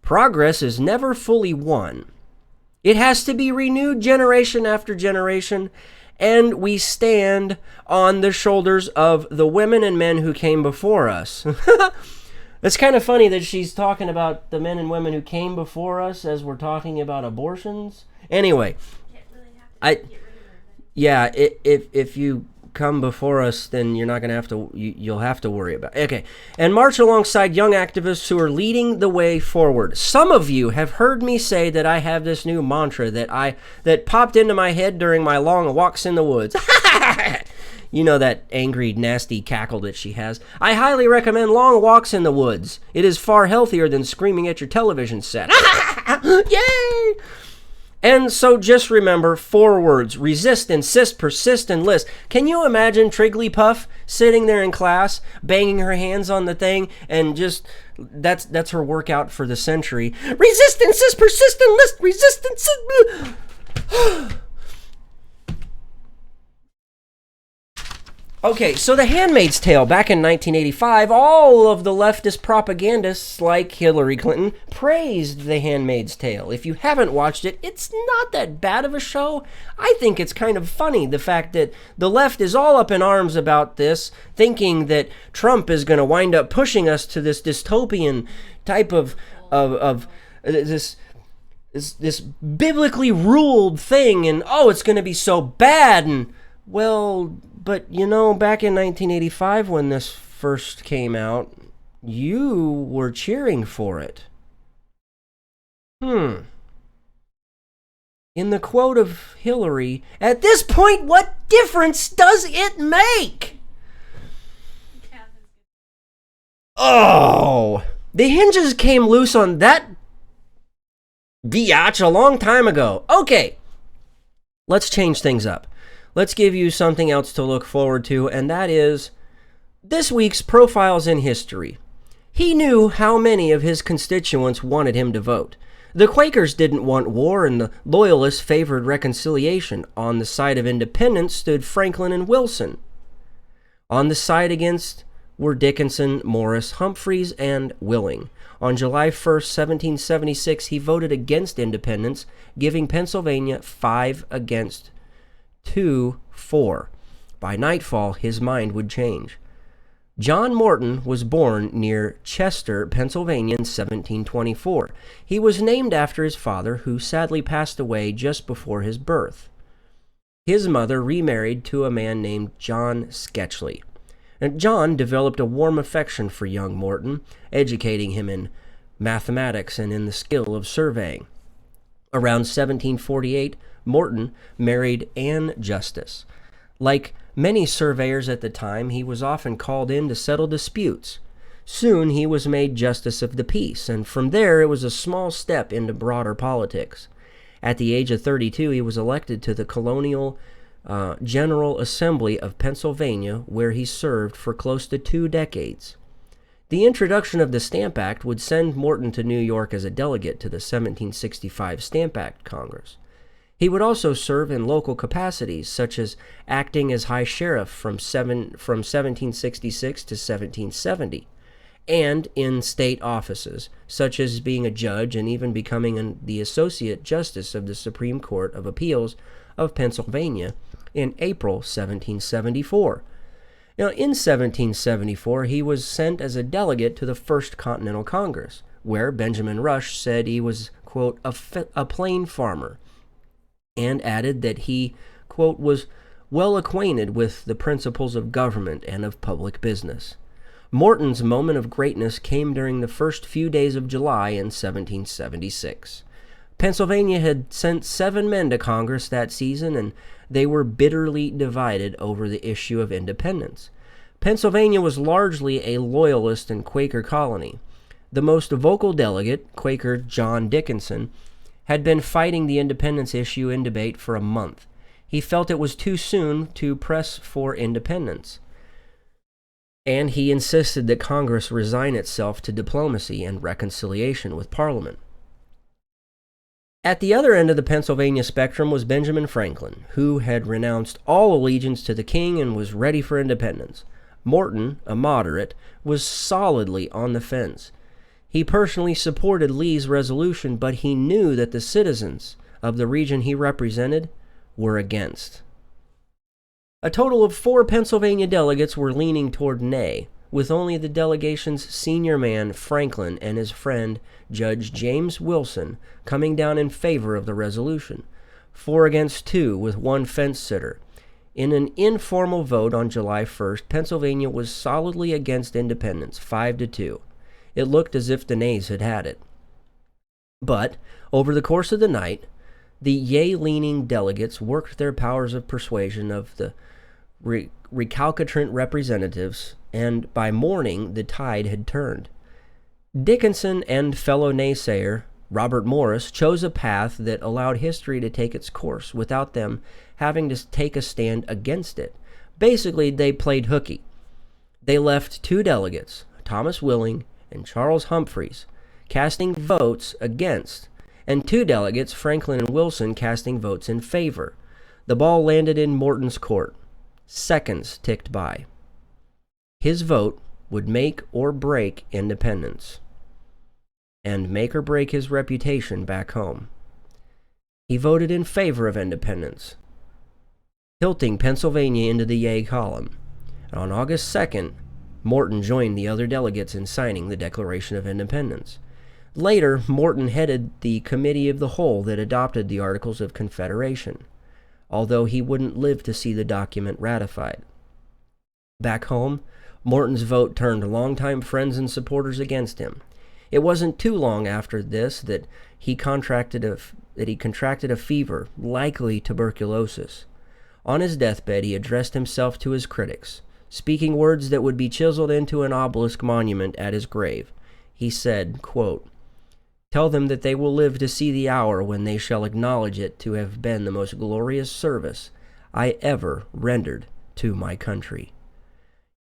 Progress is never fully won. It has to be renewed generation after generation, and we stand on the shoulders of the women and men who came before us." It's kind of funny that she's talking about the men and women who came before us as we're talking about abortions. Anyway, if you come before us, then you're not going to have to, you'll have to worry about it. Okay, and march alongside young activists who are leading the way forward. Some of you have heard me say that I have this new mantra that popped into my head during my long walks in the woods. You know, that angry, nasty cackle that she has. I highly recommend long walks in the woods. It is far healthier than screaming at your television set. Yay! And so just remember 4 words: resist, insist, persist, and list. Can you imagine Trigglypuff sitting there in class, banging her hands on the thing, and just, that's her workout for the century. Resist, insist, persist, and list. Resist, insist. Okay, so The Handmaid's Tale, back in 1985, all of the leftist propagandists like Hillary Clinton praised The Handmaid's Tale. If you haven't watched it, it's not that bad of a show. I think it's kind of funny, the fact that the left is all up in arms about this, thinking that Trump is going to wind up pushing us to this dystopian type of this biblically ruled thing, and it's going to be so bad, and well, but back in 1985 when this first came out, you were cheering for it. In the quote of Hillary, "At this point, what difference does it make?" Oh, the hinges came loose on that biatch a long time ago. Okay, let's change things up. Let's give you something else to look forward to, and that is this week's Profiles in History. He knew how many of his constituents wanted him to vote. The Quakers didn't want war, and the Loyalists favored reconciliation. On the side of independence stood Franklin and Wilson. On the side against were Dickinson, Morris, Humphreys, and Willing. On July 1st, 1776, he voted against independence, giving Pennsylvania 5-4. By nightfall, his mind would change. John Morton was born near Chester, Pennsylvania in 1724. He was named after his father, who sadly passed away just before his birth. His mother remarried to a man named John Sketchley. And John developed a warm affection for young Morton, educating him in mathematics and in the skill of surveying. Around 1748, Morton married Anne Justice. Like many surveyors at the time, he was often called in to settle disputes. Soon he was made Justice of the Peace, and from there it was a small step into broader politics. At the age of 32, he was elected to the Colonial General Assembly of Pennsylvania, where he served for close to 2 decades. The introduction of the Stamp Act would send Morton to New York as a delegate to the 1765 Stamp Act Congress. He would also serve in local capacities, such as acting as High Sheriff from 1766 to 1770, and in state offices, such as being a judge and even becoming the Associate Justice of the Supreme Court of Appeals of Pennsylvania in April 1774. Now, in 1774, he was sent as a delegate to the First Continental Congress, where Benjamin Rush said he was, quote, a plain farmer, and added that he, quote, was well acquainted with the principles of government and of public business. Morton's moment of greatness came during the first few days of July in 1776. Pennsylvania had sent 7 men to Congress that season, and they were bitterly divided over the issue of independence. Pennsylvania was largely a Loyalist and Quaker colony. The most vocal delegate, Quaker John Dickinson, had been fighting the independence issue in debate for a month. He felt it was too soon to press for independence, and he insisted that Congress resign itself to diplomacy and reconciliation with Parliament. At the other end of the Pennsylvania spectrum was Benjamin Franklin, who had renounced all allegiance to the king and was ready for independence. Morton, a moderate, was solidly on the fence. He personally supported Lee's resolution, but he knew that the citizens of the region he represented were against. A total of 4 Pennsylvania delegates were leaning toward nay, with only the delegation's senior man, Franklin, and his friend, Judge James Wilson, coming down in favor of the resolution. 4-2, with 1 fence-sitter. In an informal vote on July 1st, Pennsylvania was solidly against independence, 5-2. It looked as if the nays had it. But, over the course of the night, the yea-leaning delegates worked their powers of persuasion of the recalcitrant representatives, and by morning the tide had turned. Dickinson and fellow naysayer Robert Morris chose a path that allowed history to take its course without them having to take a stand against it. Basically, they played hooky. They left 2 delegates, Thomas Willing and Charles Humphreys, casting votes against, and 2 delegates, Franklin and Wilson, casting votes in favor. The ball landed in Morton's court. Seconds ticked by. His vote would make or break independence, and make or break his reputation back home. He voted in favor of independence, tilting Pennsylvania into the yay column. And on August 2nd, Morton joined the other delegates in signing the Declaration of Independence. Later, Morton headed the Committee of the Whole that adopted the Articles of Confederation, although he wouldn't live to see the document ratified. Back home, Morton's vote turned longtime friends and supporters against him. It wasn't too long after this that he contracted a fever, likely tuberculosis. On his deathbed, he addressed himself to his critics, speaking words that would be chiseled into an obelisk monument at his grave. He said, quote, "Tell them that they will live to see the hour when they shall acknowledge it to have been the most glorious service I ever rendered to my country."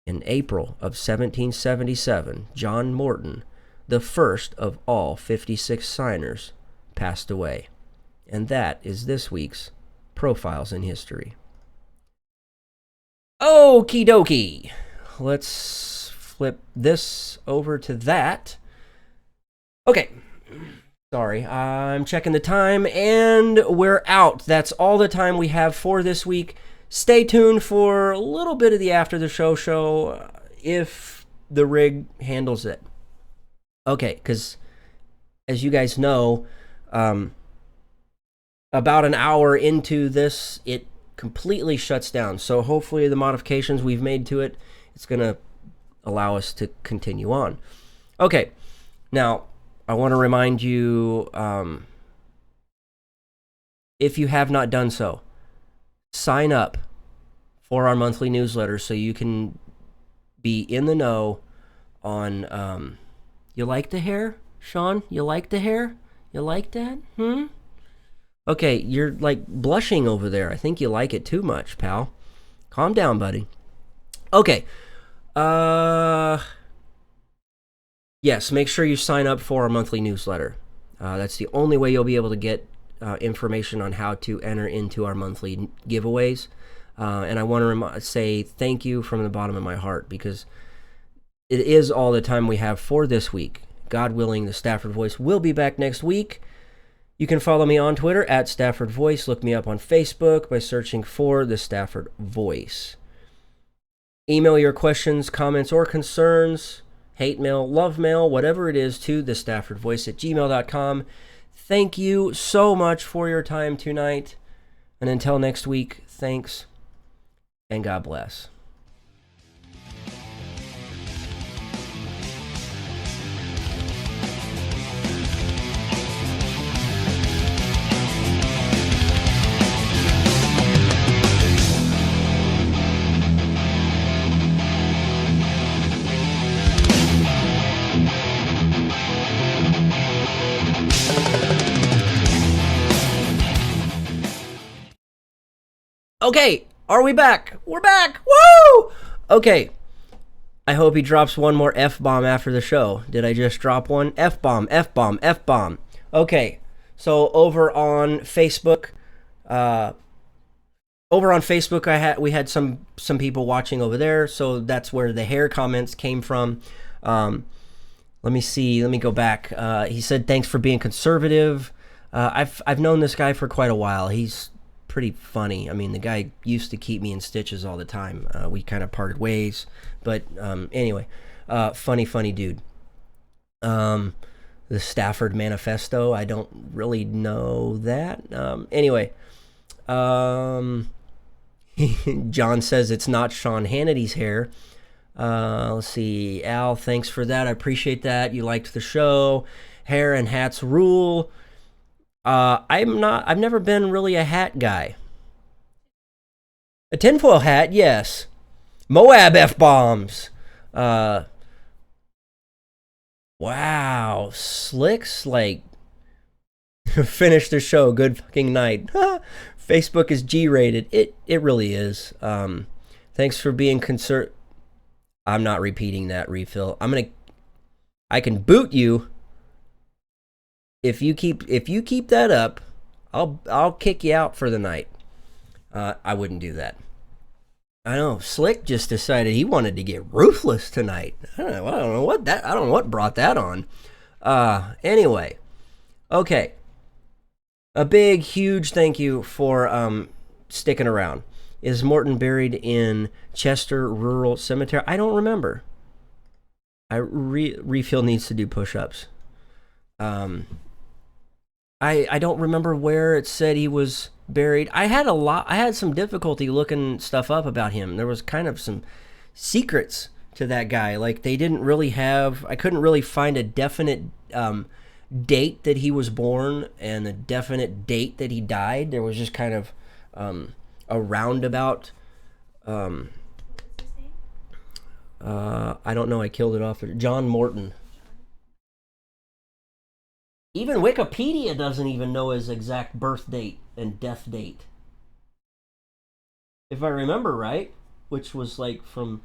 In April of 1777, John Morton, the first of all 56 signers, passed away. And that is this week's Profiles in History. Okie dokie. Let's flip this over to that. Okay. Sorry, I'm checking the time, and we're out. That's all the time we have for this week. Stay tuned for a little bit of the After the Show if the rig handles it. Okay, because as you guys know, about an hour into this, it completely shuts down. So hopefully the modifications we've made to it, it's going to allow us to continue on. Okay, now I want to remind you, if you have not done so, sign up for our monthly newsletter so you can be in the know on, you like the hair, Sean? You like the hair? You like that? Okay, you're like blushing over there. I think you like it too much, pal. Calm down, buddy. Okay. Yes, make sure you sign up for our monthly newsletter. That's the only way you'll be able to get information on how to enter into our monthly giveaways. And I want to say thank you from the bottom of my heart, because it is all the time we have for this week. God willing, the Stafford Voice will be back next week. You can follow me on Twitter at Stafford Voice. Look me up on Facebook by searching for the Stafford Voice. Email your questions, comments, or concerns, hate mail, love mail, whatever it is, to the Stafford Voice at gmail.com. Thank you so much for your time tonight. And until next week, thanks and God bless. Okay, are we back? We're back! Woo! Okay, I hope he drops one more F-bomb after the show. Did I just drop one? F-bomb, F-bomb, F-bomb. Okay, so over on Facebook, we had some people watching over there, so that's where the hair comments came from. Let me see, let me go back. He said, thanks for being conservative. I've known this guy for quite a while. He's pretty funny. I mean, the guy used to keep me in stitches all the time. We kind of parted ways, but anyway, funny dude. The Stafford Manifesto, I don't really know that. Anyway, John says it's not Sean Hannity's hair. Let's see, Al, thanks for that. I appreciate that. You liked the show. Hair and hats rule. I've never been really a hat guy. A tinfoil hat, yes. Moab F-bombs. Wow. Slicks, like, Finish the show. Good fucking night. Facebook is G-rated. It really is. Thanks for being concerned. I'm not repeating that, Refill. I can boot you. If you keep that up, I'll kick you out for the night. I wouldn't do that. I know Slick just decided he wanted to get ruthless tonight. I don't know what brought that on. Anyway, okay. A big, huge thank you for sticking around. Is Morton buried in Chester Rural Cemetery? I don't remember. Refill needs to do push-ups. I don't remember where it said he was buried. I had some difficulty looking stuff up about him. There was kind of some secrets to that guy. Like they didn't really have. I couldn't really find a definite date that he was born and a definite date that he died. There was just kind of a roundabout. I don't know. I killed it off. John Morton. Even Wikipedia doesn't even know his exact birth date and death date. If I remember right, which was like from...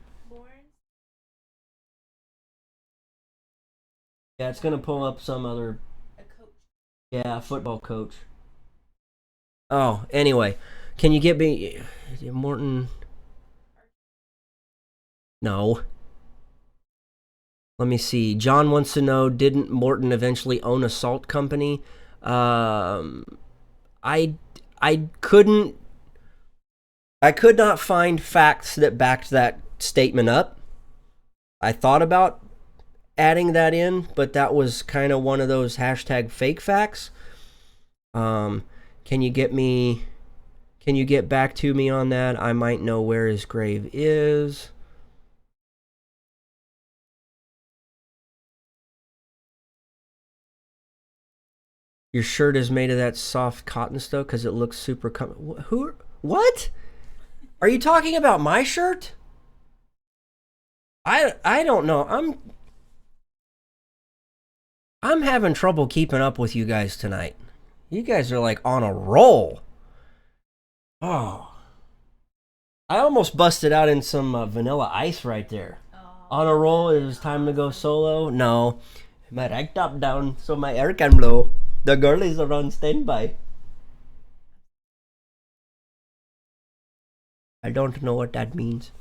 Yeah, it's going to pull up some other... Yeah, football coach. Oh, anyway. Can you get me... Morton... No. Let me see. John wants to know, didn't Morton eventually own a salt company? I could not find facts that backed that statement up. I thought about adding that in, but that was kind of one of those hashtag fake facts. Can you get back to me on that? I might know where his grave is. Your shirt is made of that soft cotton stuff because it looks super what? Are you talking about my shirt? I don't know. I'm having trouble keeping up with you guys tonight. You guys are like on a roll. Oh. I almost busted out in some vanilla ice right there. On a roll, it was time to go solo. No. My rag top down so my air can blow. The girlies are on standby. I don't know what that means.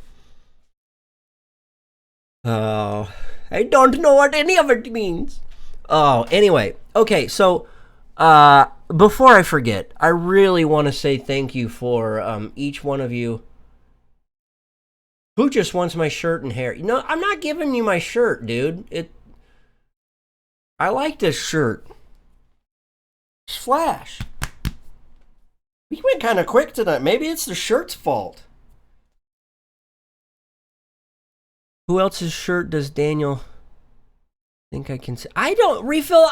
Oh, I don't know what any of it means. Oh, anyway. Okay, so before I forget, I really want to say thank you for each one of you who just wants my shirt and hair. You know, I'm not giving you my shirt, dude. I like this shirt. Flash. We went kind of quick tonight. Maybe it's the shirt's fault. Who else's shirt does Daniel think I can see? I don't refill.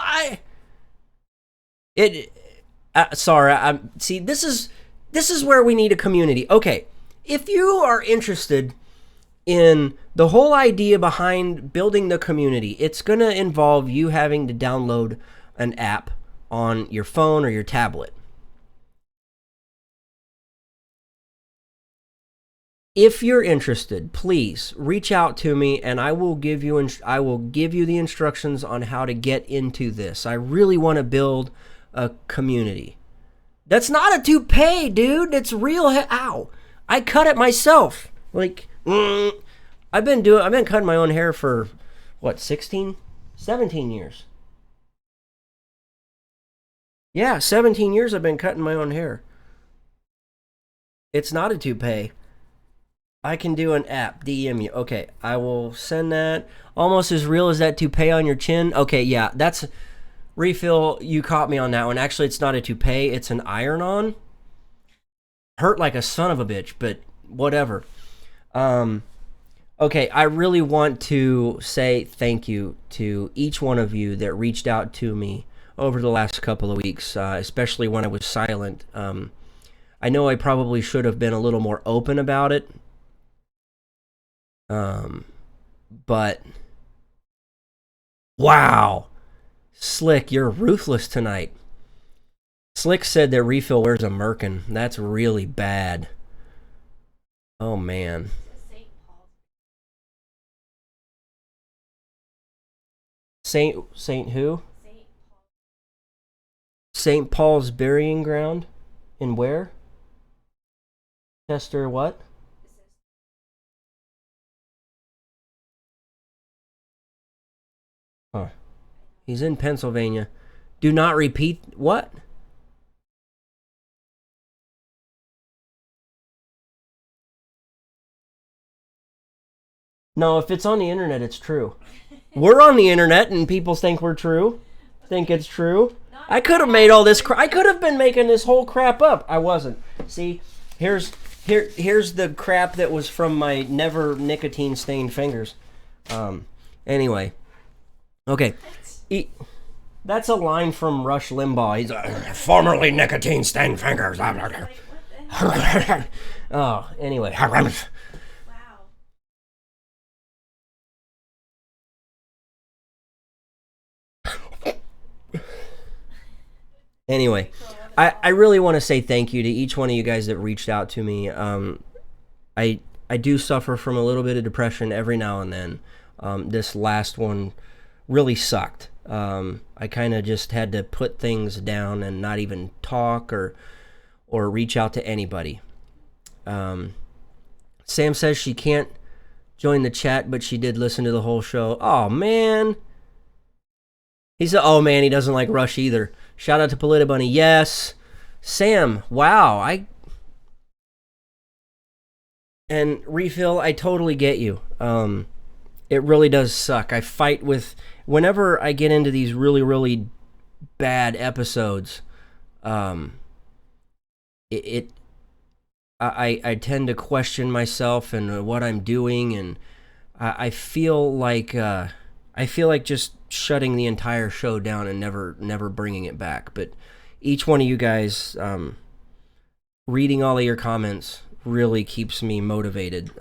Sorry. See. This is where we need a community. Okay, if you are interested in the whole idea behind building the community, it's gonna involve you having to download an app on your phone or your tablet. If you're interested, please reach out to me and I will give you the instructions on how to get into this. I really want to build a community. That's not a toupee, dude. It's real. Ow. I cut it myself. Like, I've been cutting my own hair for what, 17 years. Yeah, 17 years I've been cutting my own hair. It's not a toupee. I can do an app. DM you. Okay, I will send that. Almost as real as that toupee on your chin. Okay, yeah, that's... Refill, you caught me on that one. Actually, it's not a toupee. It's an iron-on. Hurt like a son of a bitch, but whatever. Okay, I really want to say thank you to each one of you that reached out to me over the last couple of weeks, especially when I was silent. I know I probably should have been a little more open about it. But wow, Slick, you're ruthless tonight. Slick said that Refill wears a merkin. That's really bad. Oh, man. Saint who? St. Paul's burying ground? In where? Chester what? Huh. He's in Pennsylvania. Do not repeat what? No, if it's on the internet, it's true. We're on the internet and people think we're true. Think it's true. I could have made all this I could have been making this whole crap up. I wasn't. See, here's the crap that was from my never nicotine stained fingers. Anyway. Okay. That's a line from Rush Limbaugh. He's formerly nicotine stained fingers. Oh, anyway. Anyway, I really want to say thank you to each one of you guys that reached out to me. I do suffer from a little bit of depression every now and then. This last one really sucked. I kind of just had to put things down and not even talk or reach out to anybody. Sam says she can't join the chat, but she did listen to the whole show. Oh, man. He said, oh, man, he doesn't like Rush either. Shout out to Polita Bunny. Yes. Sam, wow. And Refill, I totally get you. It really does suck. I fight with... Whenever I get into these really, really bad episodes, I tend to question myself and what I'm doing, and I feel like just shutting the entire show down and never bringing it back. But each one of you guys, reading all of your comments really keeps me motivated.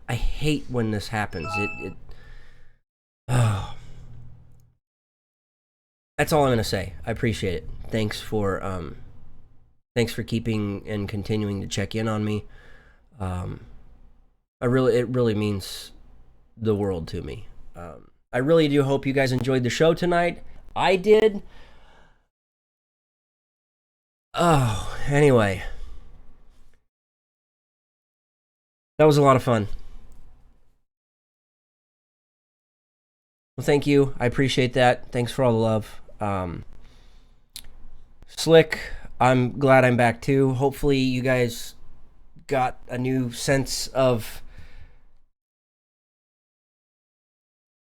I hate when this happens. Oh. That's all I'm gonna say. I appreciate it. Thanks for keeping and continuing to check in on me. It really means the world to me. I really do hope you guys enjoyed the show tonight. I did. Oh, anyway. That was a lot of fun. Well, thank you. I appreciate that. Thanks for all the love. Slick, I'm glad I'm back too. Hopefully you guys got a new sense of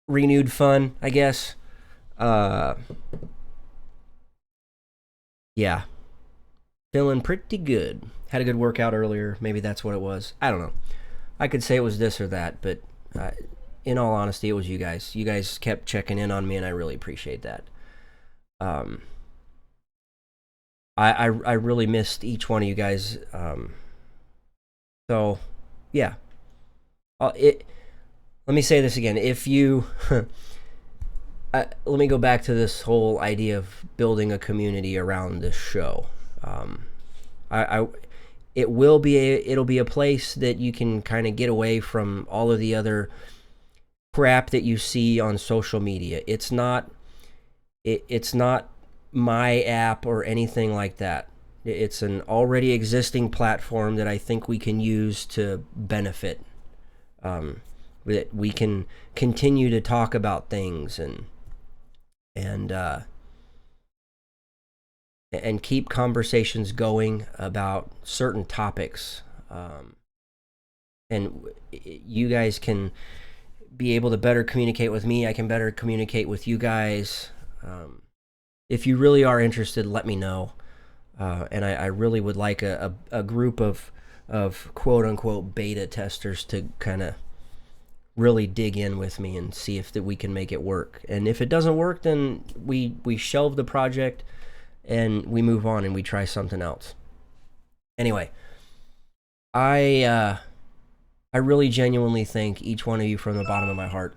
renewed fun, I guess. Yeah. Feeling pretty good. Had a good workout earlier. Maybe that's what it was. I don't know. I could say it was this or that, but in all honesty, it was you guys. You guys kept checking in on me, and I really appreciate that. I really missed each one of you guys. So, yeah. Let me say this again. If you... let me go back to this whole idea of building a community around this show. It'll be a place that you can kind of get away from all of the other crap that you see on social media. It's not my app or anything like that. It's an already existing platform that I think we can use to benefit. That we can continue to talk about things and keep conversations going about certain topics. And you guys can be able to better communicate with me. I can better communicate with you guys. If you really are interested, let me know. And I really would like a group of quote-unquote beta testers to kind of really dig in with me and see if that we can make it work. And if it doesn't work, then we shelve the project and we move on and we try something else. Anyway, I really genuinely thank each one of you from the bottom of my heart.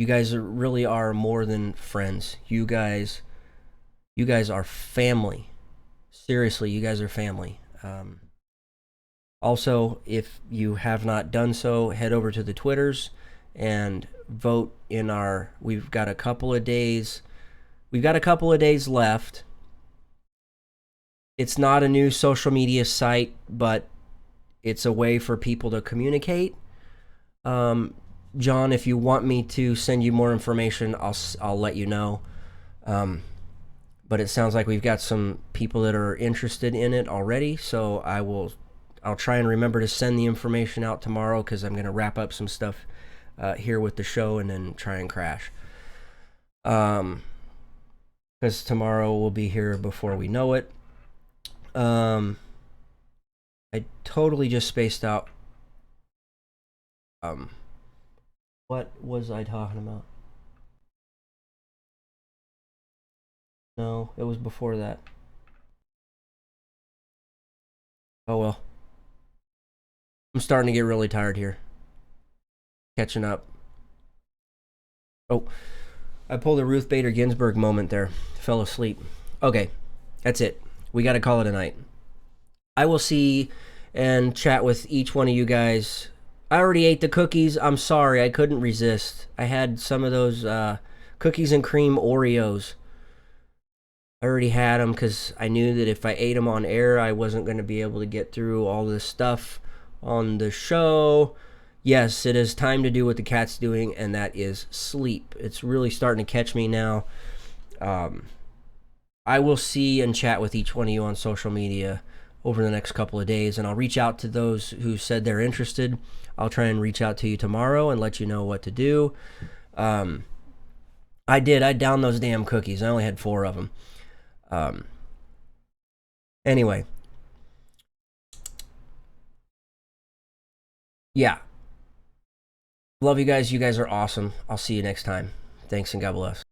You guys really are more than friends. You guys are family. Seriously, you guys are family. Also, if you have not done so, head over to the Twitters and vote in our. We've got a couple of days left. It's not a new social media site, but it's a way for people to communicate. John, if you want me to send you more information, I'll let you know. But it sounds like we've got some people that are interested in it already, so I'll try and remember to send the information out tomorrow, because I'm going to wrap up some stuff here with the show and then try and crash. Because tomorrow we'll be here before we know it. I totally just spaced out. What was I talking about? No, it was before that. Oh well. I'm starting to get really tired here. Catching up. Oh, I pulled a Ruth Bader Ginsburg moment there. Fell asleep. Okay, that's it. We got to call it a night. I will see and chat with each one of you guys. I already ate the cookies. I'm sorry. I couldn't resist. I had some of those cookies and cream Oreos. I already had them because I knew that if I ate them on air, I wasn't going to be able to get through all this stuff on the show. Yes, it is time to do what the cat's doing, and that is sleep. It's really starting to catch me now. I will see and chat with each one of you on social media over the next couple of days, and I'll reach out to those who said they're interested. I'll try and reach out to you tomorrow and let you know what to do. I downed those damn cookies. I only had 4 of them. Anyway. Yeah. Love you guys. You guys are awesome. I'll see you next time. Thanks and God bless.